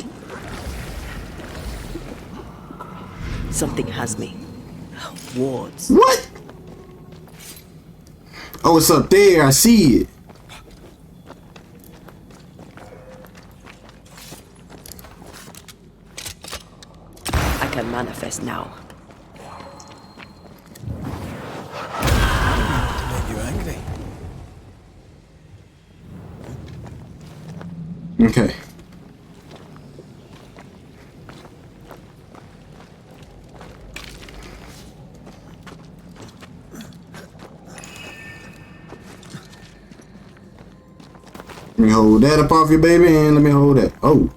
Something has me. Wards. What? Oh, it's up there. I see it. I can manifest now. To make you angry. Okay. Let me hold that up off you, baby, and let me hold that. Oh.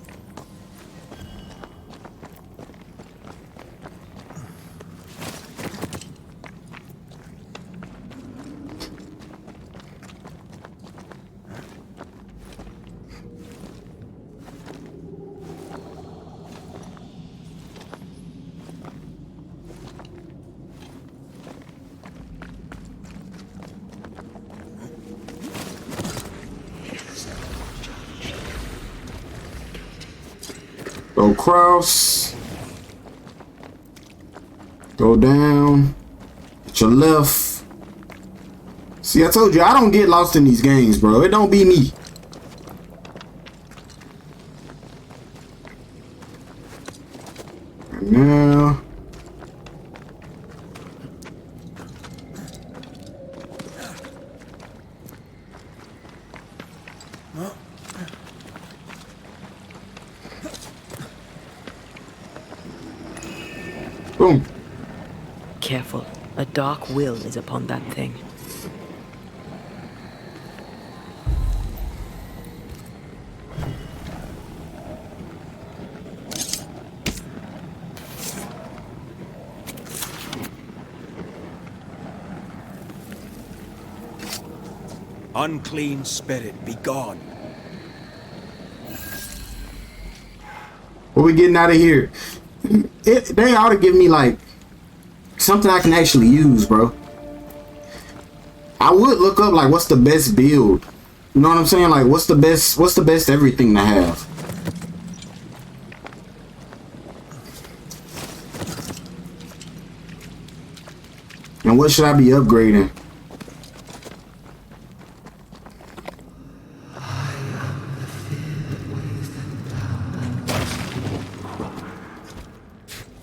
Go across. Go down. To your left. See, I told you, I don't get lost in these games, bro. It don't be me. And now. Boom. Careful. A dark will is upon that thing. Unclean spirit, be gone. What we getting out of here? They ought to give me like something I can actually use, bro. I would look up like what's the best build. You know what I'm saying? Like what's the best everything to have. And what should I be upgrading?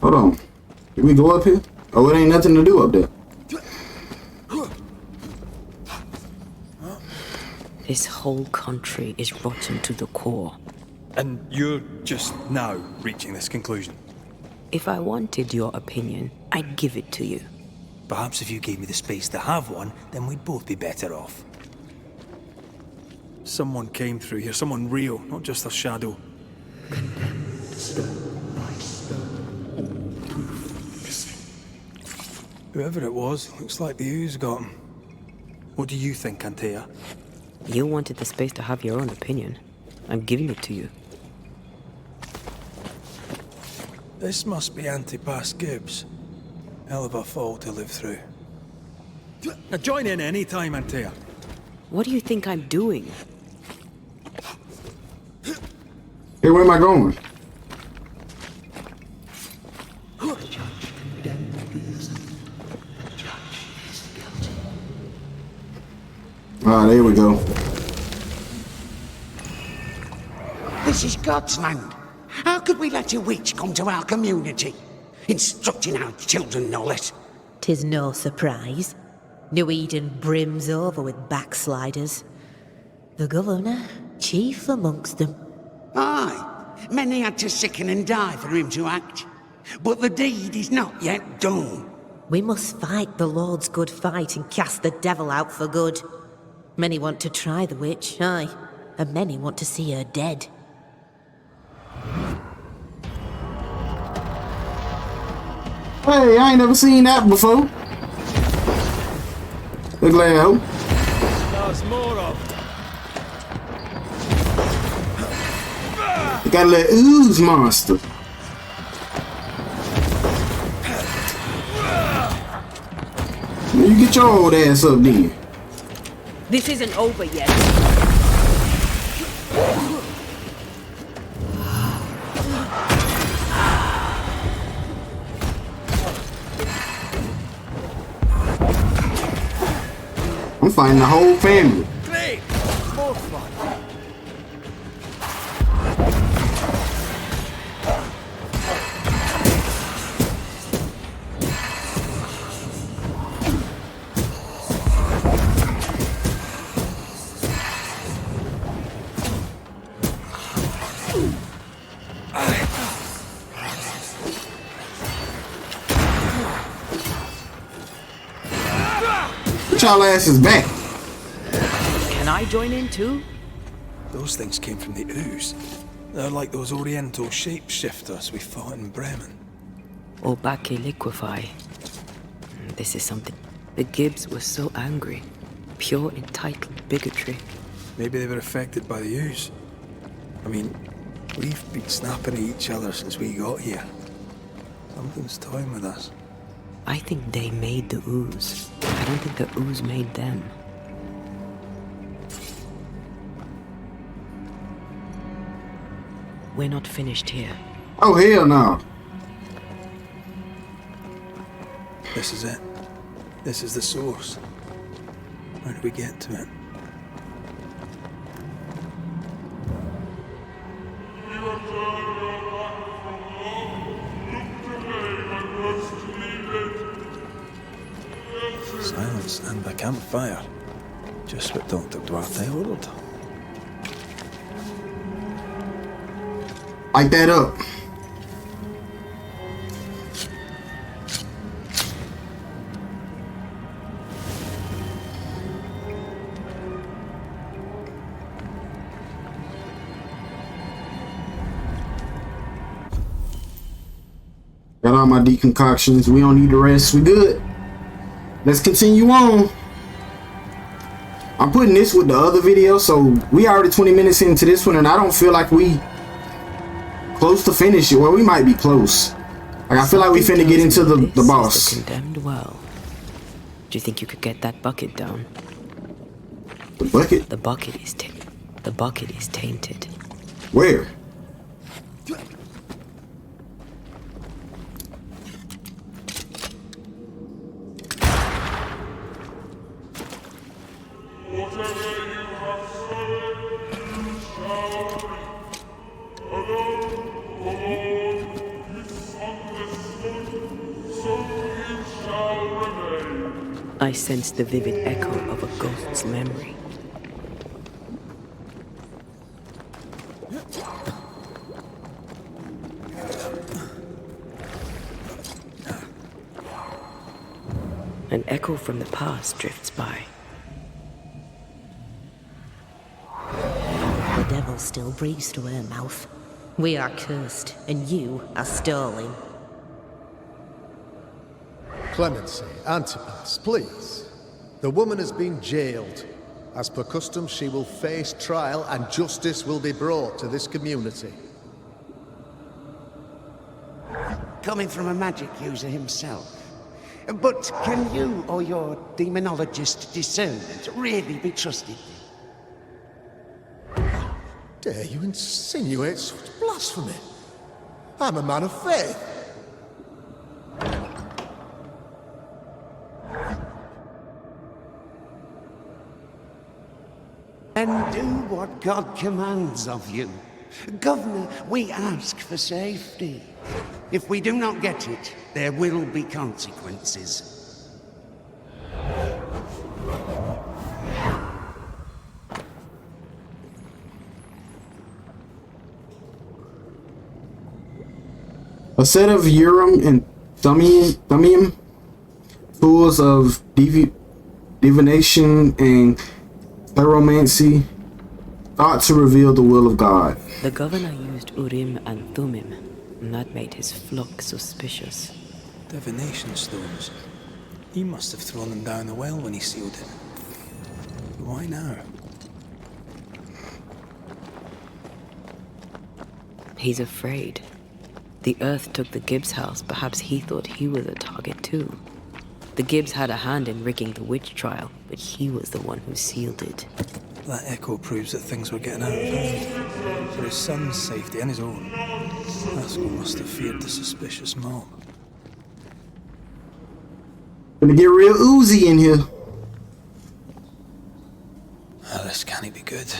Hold on. Did we go up here? Oh, it ain't nothing to do up there. This whole country is rotten to the core. And you're just now reaching this conclusion? If I wanted your opinion, I'd give it to you. Perhaps if you gave me the space to have one, then we'd both be better off. Someone came through here, someone real, not just a shadow. Whoever it was, looks like the ooze got him. What do you think, Antea? You wanted the space to have your own opinion. I'm giving it to you. This must be Antipas Gibbs. Hell of a fall to live through. Now join in any time, Antea. What do you think I'm doing? Hey, where am I going? Ah, there we go. This is God's land. How could we let a witch come to our community? Instructing our children, no less. 'Tis no surprise. New Eden brims over with backsliders. The governor, chief amongst them. Aye, many had to sicken and die for him to act. But the deed is not yet done. We must fight the Lord's good fight and cast the devil out for good. Many want to try the witch, aye, and many want to see her dead. Hey, I ain't never seen that before. Look like that. There's more of. You got a little ooze monster. You get your old ass up then. This isn't over yet. I'm fighting the whole family. Great! More fun. Put y'all asses back. Can I join in too? Those things came from the ooze. They're like those Oriental shapeshifters we fought in Bremen. Or Bacche liquefy. This is something. The Gibbs were so angry. Pure entitled bigotry. Maybe they were affected by the ooze. I mean, we've been snapping at each other since we got here. Something's toying with us. I think they made the ooze. I don't think the ooze made them. We're not finished here. Oh, hell no. This is it. This is the source. Where do we get to it? Silence and the campfire. Just what Dr. Duarte ordered. Light that up. Got all my decoctions. We don't need the rest. We good. Let's continue on. I'm putting this with the other video, so we already 20 minutes into this one, and I don't feel like we close to finish it. Well, we might be close. Like, I feel like we finna get into the boss. The condemned well. Do you think you could get that bucket down? The bucket? The bucket is tainted. Where? I sensed the vivid echo of a ghost's memory. An echo from the past drifts by. The devil still breathes through her mouth. We are cursed, and you are stolen. Clemency, Antipas, please. The woman has been jailed. As per custom, she will face trial and justice will be brought to this community. Coming from a magic user himself. But can you or your demonologist discernment really be trusted? Dare you insinuate such blasphemy? I'm a man of faith. And do what God commands of you. Governor, we ask for safety. If we do not get it, there will be consequences. A set of Urim and Thummim, tools of divination and pyromancy, thought to reveal the will of God. The governor used Urim and Thummim, and that made his flock suspicious. Divination stones. He must have thrown them down the well when he sealed it. Why now? He's afraid. The Earth took the Gibbs house. Perhaps he thought he was a target too. The Gibbs had a hand in rigging the witch trial, but he was the one who sealed it. That echo proves that things were getting out of hand. For his son's safety and his own, Haskell must have feared the suspicious mob. Gonna get real oozy in here. Oh, this can't be good.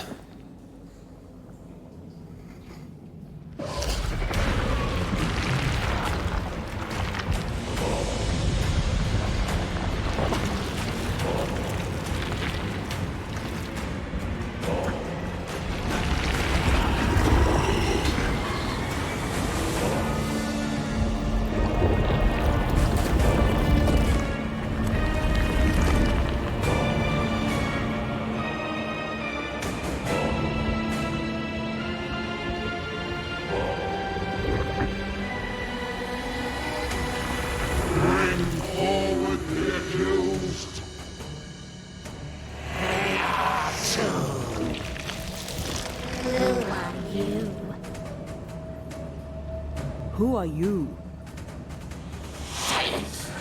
Who are you?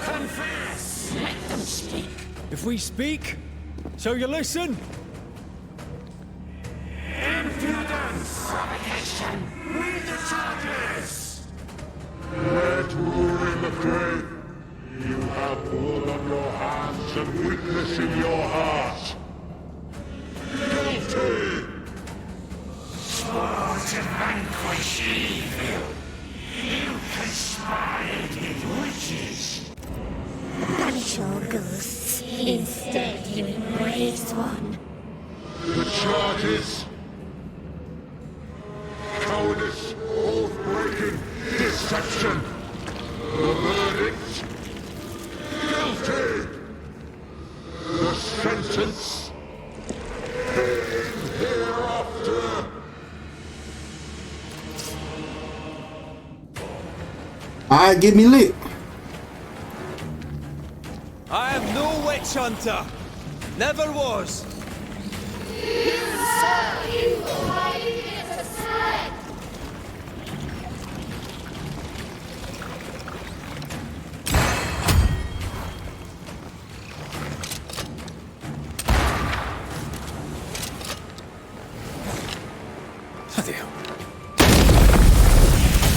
Confess! Let them speak! If we speak, shall you listen? Impudence! Provocation! Read the charges! Let Urim the Great, you have blood on your hands and weakness in your heart. Guilty! Swore to vanquish evil. You conspired with witches. Banish all ghosts. Instead, you embrace one. The charges: cowardice, oath-breaking, deception. The verdict: guilty. The sentence: pain hereafter. Alright, get me lit. I am no witch hunter. Never was. Bloody hell.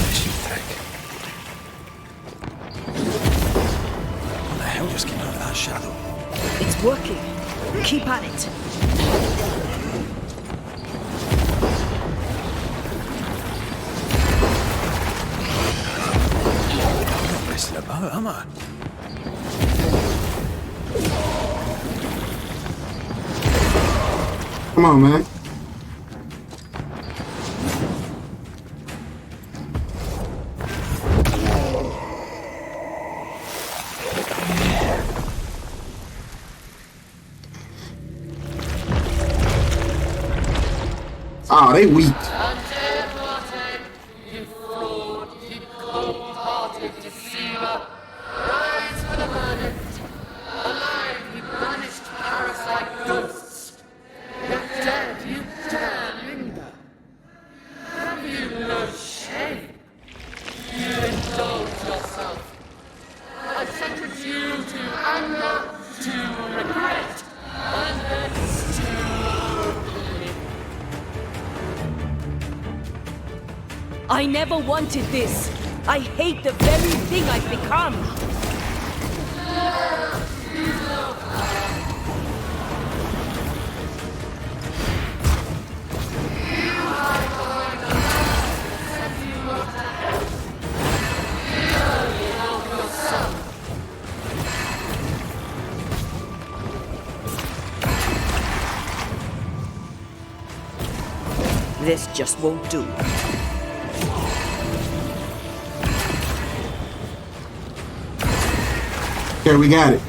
Mission tech. What the hell just came out of that shadow? It's working. Keep at it. I'm not messing about, am I? Come on, man. Oh, they weak. I never wanted this. I hate the very thing I've become. This just won't do. Here, we got it.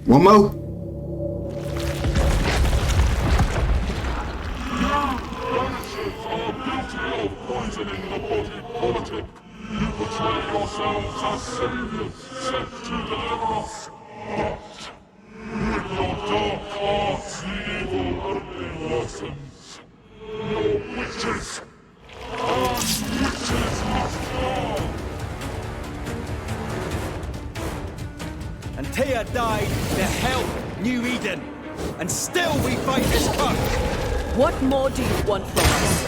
One more. Banishers are guilty of poisoning the body politic. You portray yourselves as saviors sent to deliver us. But with your dark arts, the evil only worsens. Your witches! And witches must fall! And Tia died to help New Eden. And still we fight this curse. What more do you want from us?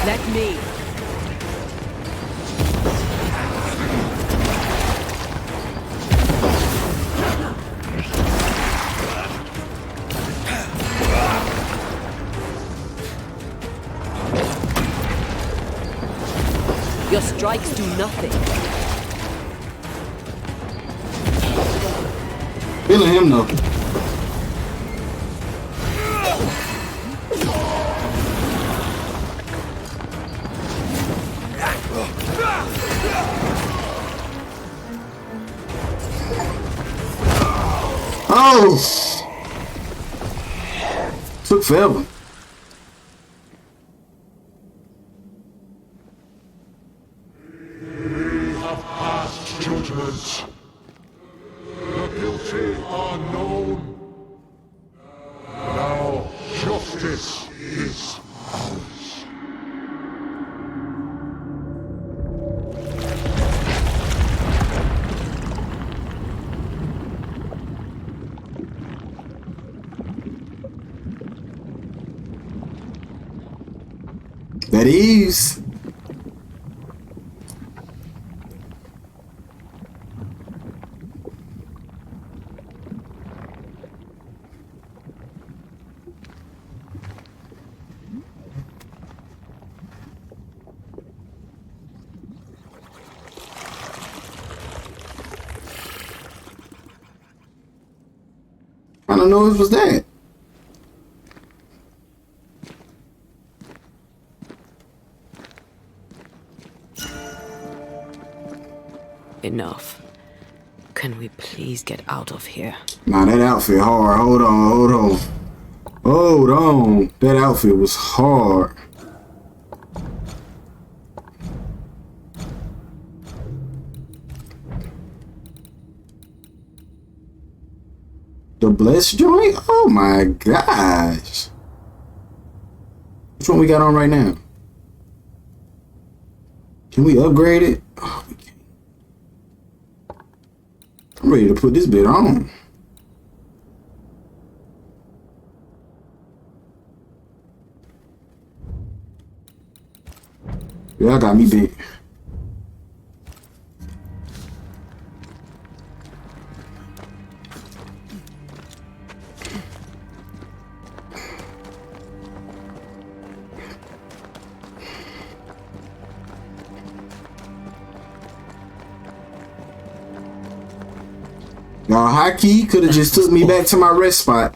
Let me. Your strikes do nothing. Feeling him though. Oh! Took forever. We have passed judgment. The guilty are known. Now justice is ours. That is. I don't know if it was that. Enough. Can we please get out of here? Nah, that outfit hard. Hold on. Hold on. That outfit was hard. The blessed joint? Oh my gosh. Which one we got on right now? Can we upgrade it? Oh, we can't. I'm ready to put this bit on. Yeah, I got me bent. Now, Haki could have just took me back to my rest spot.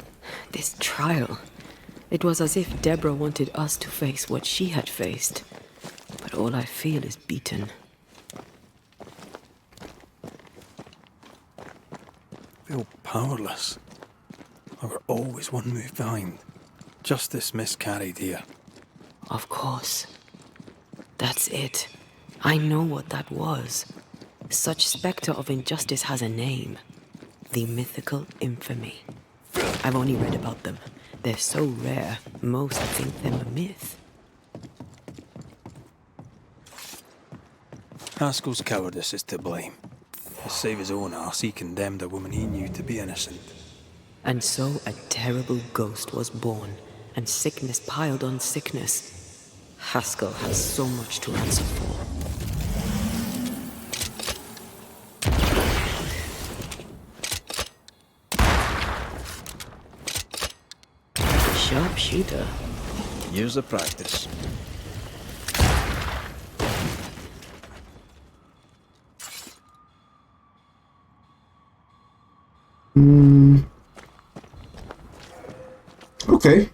This trial. It was as if Deborah wanted us to face what she had faced. But all I feel is beaten. Feel powerless. I were always one move behind. Justice miscarried here. Of course. That's it. I know what that was. Such spectre of injustice has a name. The mythical infamy. I've only read about them. They're so rare, most think them a myth. Haskell's cowardice is to blame. To save his own arse, he condemned a woman he knew to be innocent. And so a terrible ghost was born, and sickness piled on sickness. Haskell has so much to answer for. Sharpshooter. Years of practice. Okay.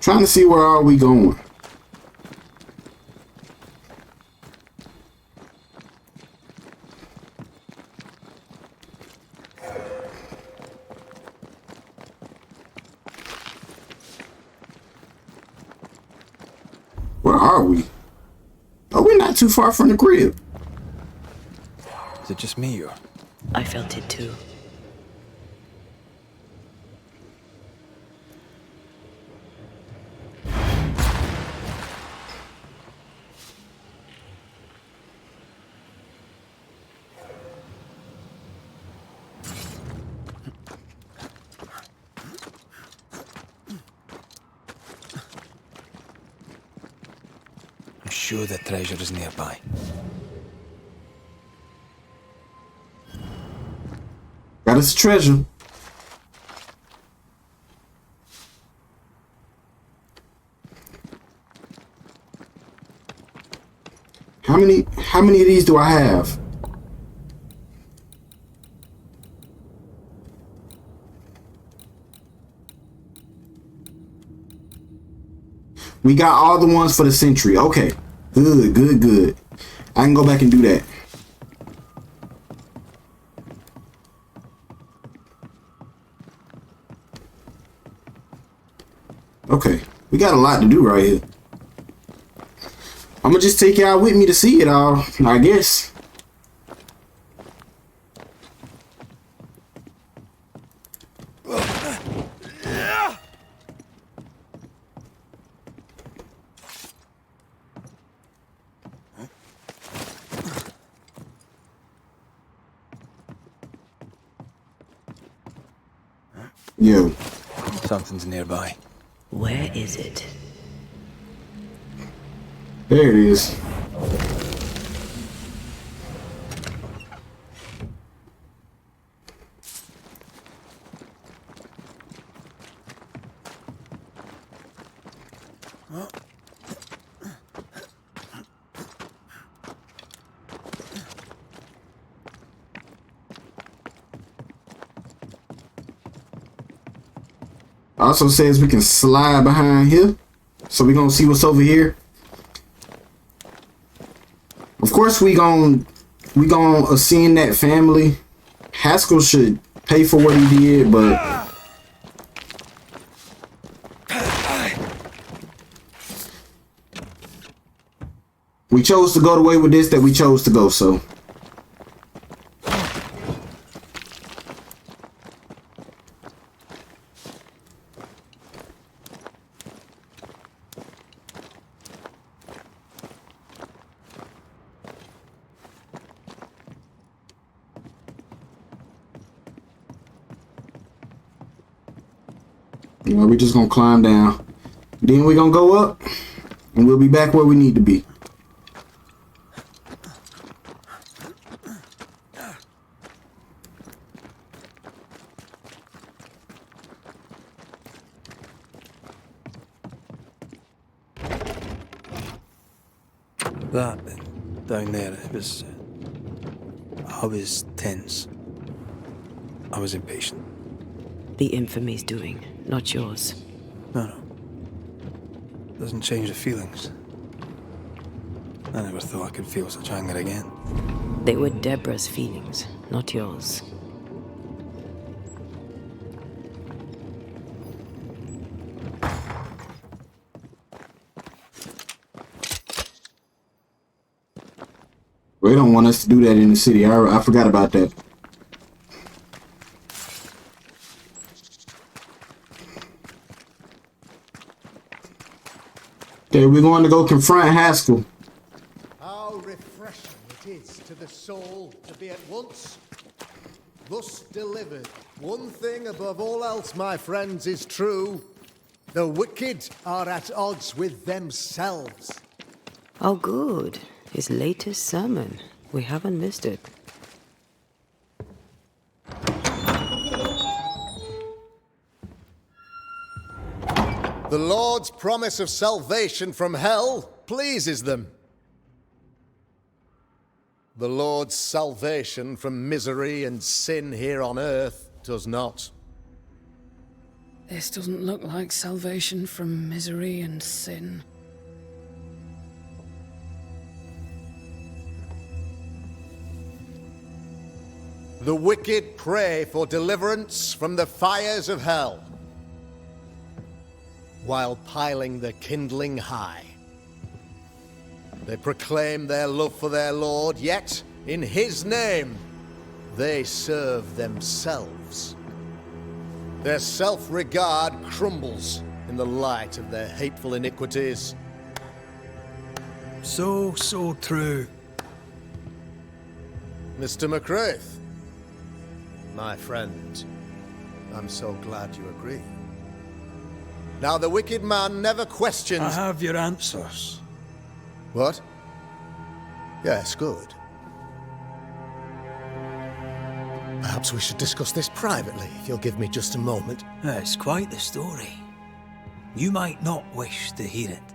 Trying to see where are we going. Where are we? Oh, we're not too far from the crib. Is it just me or? I felt it too. I'm sure the treasure is nearby. Got us a treasure. How many of these do I have? We got all the ones for the century. Okay. Good. I can go back and do that. Okay. We got a lot to do right here. I'm gonna just take y'all with me to see it all, I guess. Yo. Something's nearby. Where is it? There it is. Also says we can slide behind here. So we gonna see what's over here. Of course we gonna ascend that family. Haskell should pay for what he did, but we chose to go the way with this that we chose to go, so. You know, we're just gonna climb down. Then we're gonna go up, and we'll be back where we need to be. That down there, it was... I was tense. I was impatient. The infamy's doing, not yours. No. Doesn't change the feelings. I never thought I could feel such anger again. They were Deborah's feelings, not yours. They don't want us to do that in the city. I forgot about that. Okay, we're going to go confront Haskell. How refreshing it is to the soul to be at once thus delivered. One thing above all else, my friends, is true. The wicked are at odds with themselves. Oh, good. His latest sermon. We haven't missed it. The Lord's promise of salvation from hell pleases them. The Lord's salvation from misery and sin here on earth does not. This doesn't look like salvation from misery and sin. The wicked pray for deliverance from the fires of hell, while piling the kindling high. They proclaim their love for their Lord, yet in his name they serve themselves. Their self-regard crumbles in the light of their hateful iniquities. So true. Mr. McCraith, my friend, I'm so glad you agree. Now, the wicked man never questions... I have your answers. What? Yes, good. Perhaps we should discuss this privately, if you'll give me just a moment. It's quite the story. You might not wish to hear it.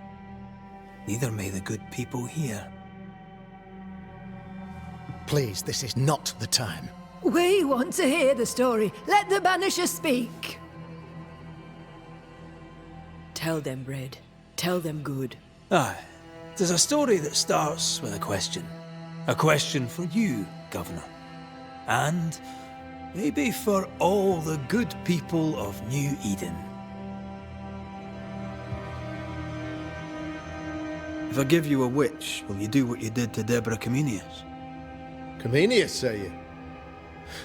Neither may the good people here. Please, this is not the time. We want to hear the story. Let the Banishers speak. Tell them, Red. Tell them good. Aye. There's a story that starts with a question. A question for you, Governor. And maybe for all the good people of New Eden. If I give you a witch, will you do what you did to Deborah Comenius? Comenius, say you?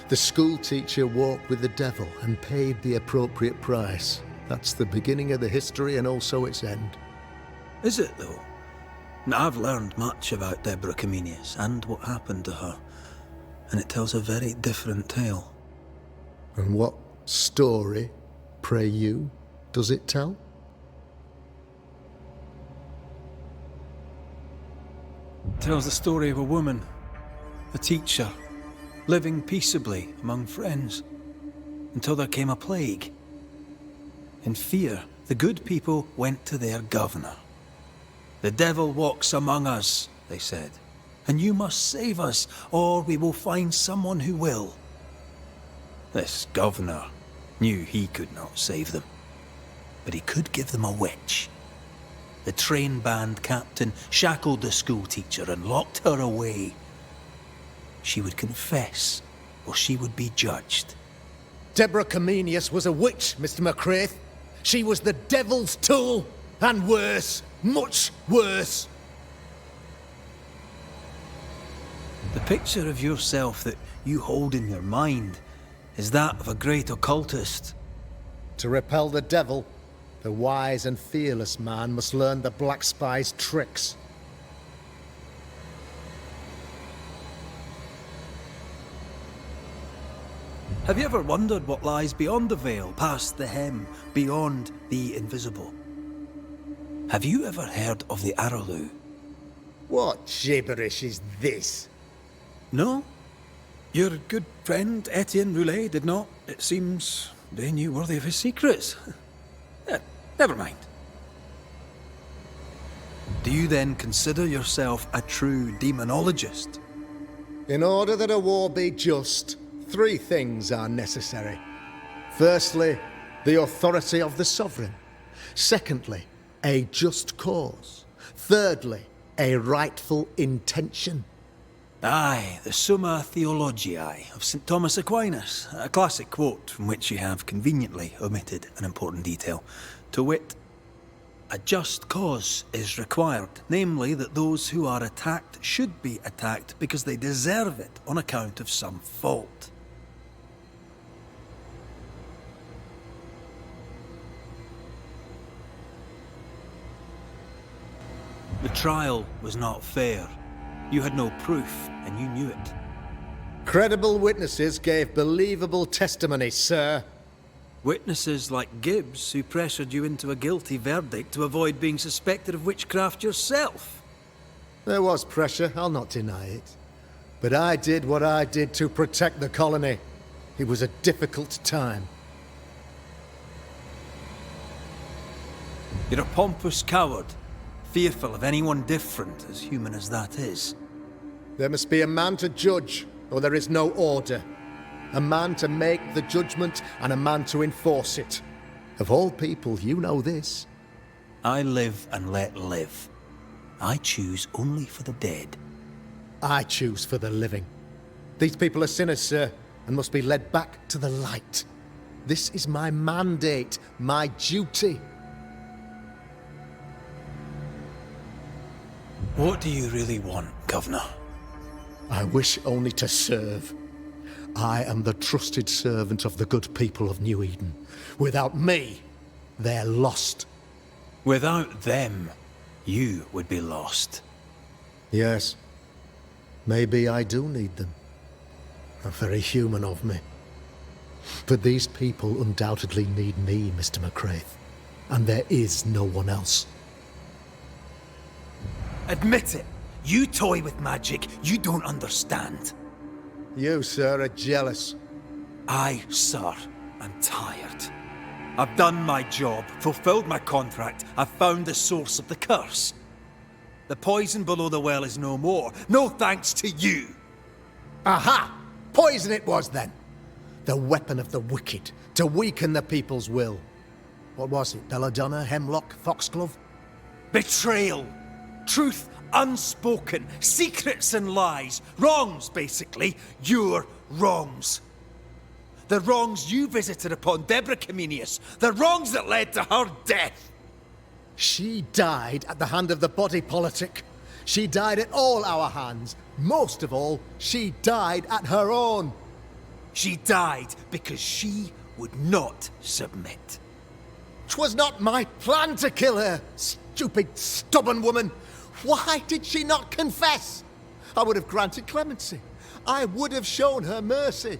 The school teacher walked with the devil and paid the appropriate price. That's the beginning of the history and also its end. Is it, though? Now, I've learned much about Deborah Comenius and what happened to her, and it tells a very different tale. And what story, pray you, does it tell? It tells the story of a woman, a teacher, living peaceably among friends, until there came a plague. In fear, the good people went to their governor. "The devil walks among us," they said, "and you must save us, or we will find someone who will." This governor knew he could not save them, but he could give them a witch. the train band captain shackled the school teacher and locked her away. She would confess, or she would be judged. Deborah Comenius was a witch, Mr. McCraith. She was the devil's tool, and worse, much worse. The picture of yourself that you hold in your mind is that of a great occultist. To repel the devil, the wise and fearless man must learn the Black Spy's tricks. Have you ever wondered what lies beyond the veil, past the hem, beyond the invisible? Have you ever heard of the Araloo? What gibberish is this? No? Your good friend Etienne Roulet did not, it seems, deign you worthy of his secrets. Never mind. Do you then consider yourself a true demonologist? In order that a war be just, 3 things are necessary. Firstly, the authority of the sovereign. Secondly, a just cause. Thirdly, a rightful intention. Aye, the Summa Theologiae of St. Thomas Aquinas, a classic quote from which you have conveniently omitted an important detail. To wit, a just cause is required, namely that those who are attacked should be attacked because they deserve it on account of some fault. The trial was not fair. You had no proof, and you knew it. Credible witnesses gave believable testimony, sir. Witnesses like Gibbs, who pressured you into a guilty verdict to avoid being suspected of witchcraft yourself. There was pressure, I'll not deny it. But I did what I did to protect the colony. It was a difficult time. You're a pompous coward, fearful of anyone different, as human as that is. There must be a man to judge, or there is no order. A man to make the judgment, and a man to enforce it. Of all people, you know this. I live and let live. I choose only for the dead. I choose for the living. These people are sinners, sir, and must be led back to the light. This is my mandate, my duty. What do you really want, Governor? I wish only to serve. I am the trusted servant of the good people of New Eden. Without me, they're lost. Without them, you would be lost. Yes. Maybe I do need them. Very human of me. But these people undoubtedly need me, Mr. McCraith. And there is no one else. Admit it. You toy with magic you don't understand. You, sir, are jealous. I, sir, am tired. I've done my job, fulfilled my contract, I've found the source of the curse. The poison below the well is no more, no thanks to you. Aha! Poison it was then. The weapon of the wicked, to weaken the people's will. What was it, belladonna, hemlock, foxglove? Betrayal. Truth unspoken, secrets and lies, wrongs basically, your wrongs. The wrongs you visited upon Deborah Comenius, the wrongs that led to her death. She died at the hand of the body politic. She died at all our hands. Most of all, she died at her own. She died because she would not submit. 'Twas not my plan to kill her, stupid, stubborn woman. Why did she not confess? I would have granted clemency. I would have shown her mercy.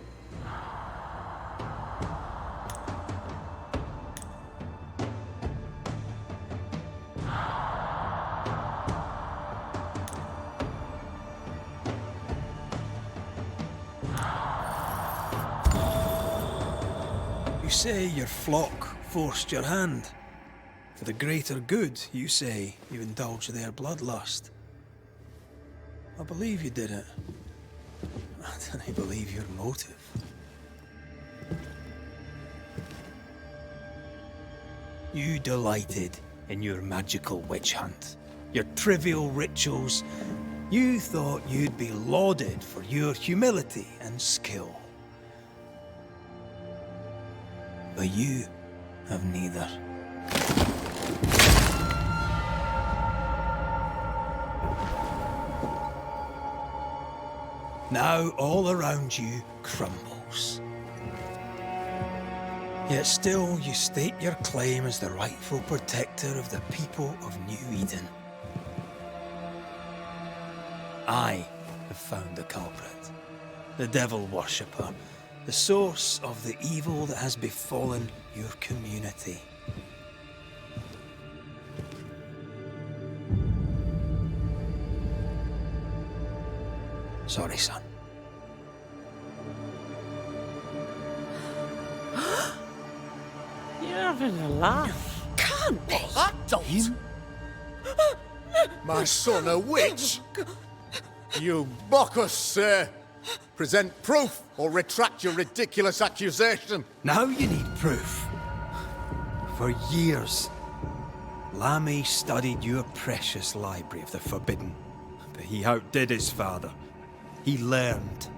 You say your flock forced your hand. For the greater good, you say, you indulged their bloodlust. I believe you did it. I don't believe your motive. You delighted in your magical witch hunt, your trivial rituals. You thought you'd be lauded for your humility and skill. But you have neither. Now all around you crumbles. Yet still you state your claim as the rightful protector of the people of New Eden. I have found the culprit, the devil worshipper, the source of the evil that has befallen your community. Sorry, son. You're having a laugh. Can't be. That don't. My son, a witch? You mock us, sir. Present proof or retract your ridiculous accusation. Now you need proof. For years, Lammy studied your precious library of the forbidden, but he outdid his father. He learned.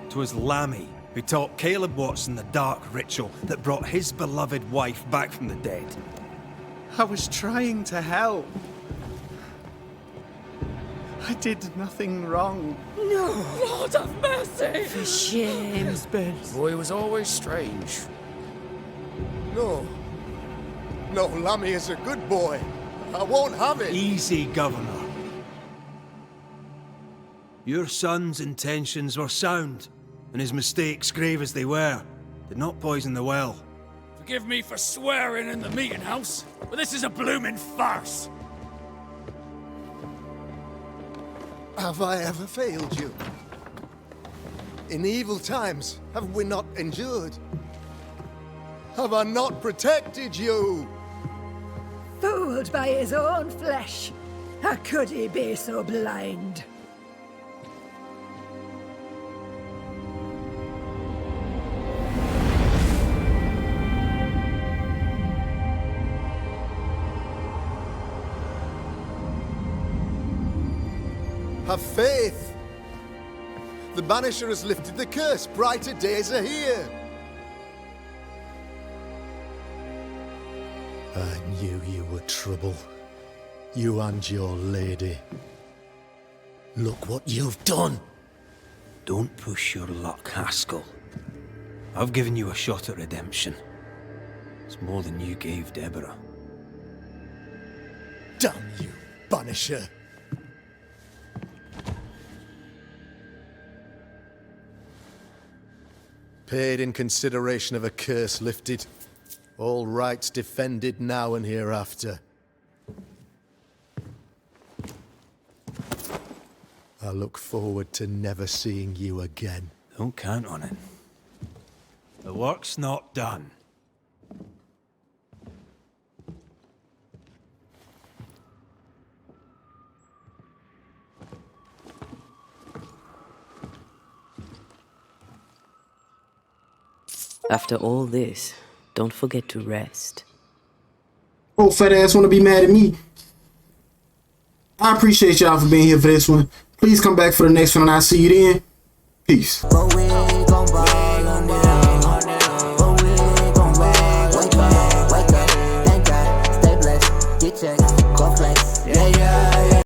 'Twas Lammy who taught Caleb Watson the dark ritual that brought his beloved wife back from the dead. I was trying to help. I did nothing wrong. No, Lord have mercy. For shame. The boy was always strange. No. No, Lammy is a good boy. I won't have it. Easy, Governor. Your son's intentions were sound, and his mistakes, grave as they were, did not poison the well. Forgive me for swearing in the meeting house, but this is a blooming farce. Have I ever failed you? In evil times, have we not endured? Have I not protected you? Fooled by his own flesh. How could he be so blind? Have faith. The Banisher has lifted the curse. Brighter days are here. I knew you were trouble. You and your lady. Look what you've done. Don't push your luck, Haskell. I've given you a shot at redemption. It's more than you gave Deborah. Damn you, Banisher. Paid in consideration of a curse lifted. All rights defended now and hereafter. I look forward to never seeing you again. Don't count on it. The work's not done. After all this, don't forget to rest. Oh, fat ass wanna be mad at me. I appreciate y'all for being here for this one. Please come back for the next one and I'll see you then. Peace.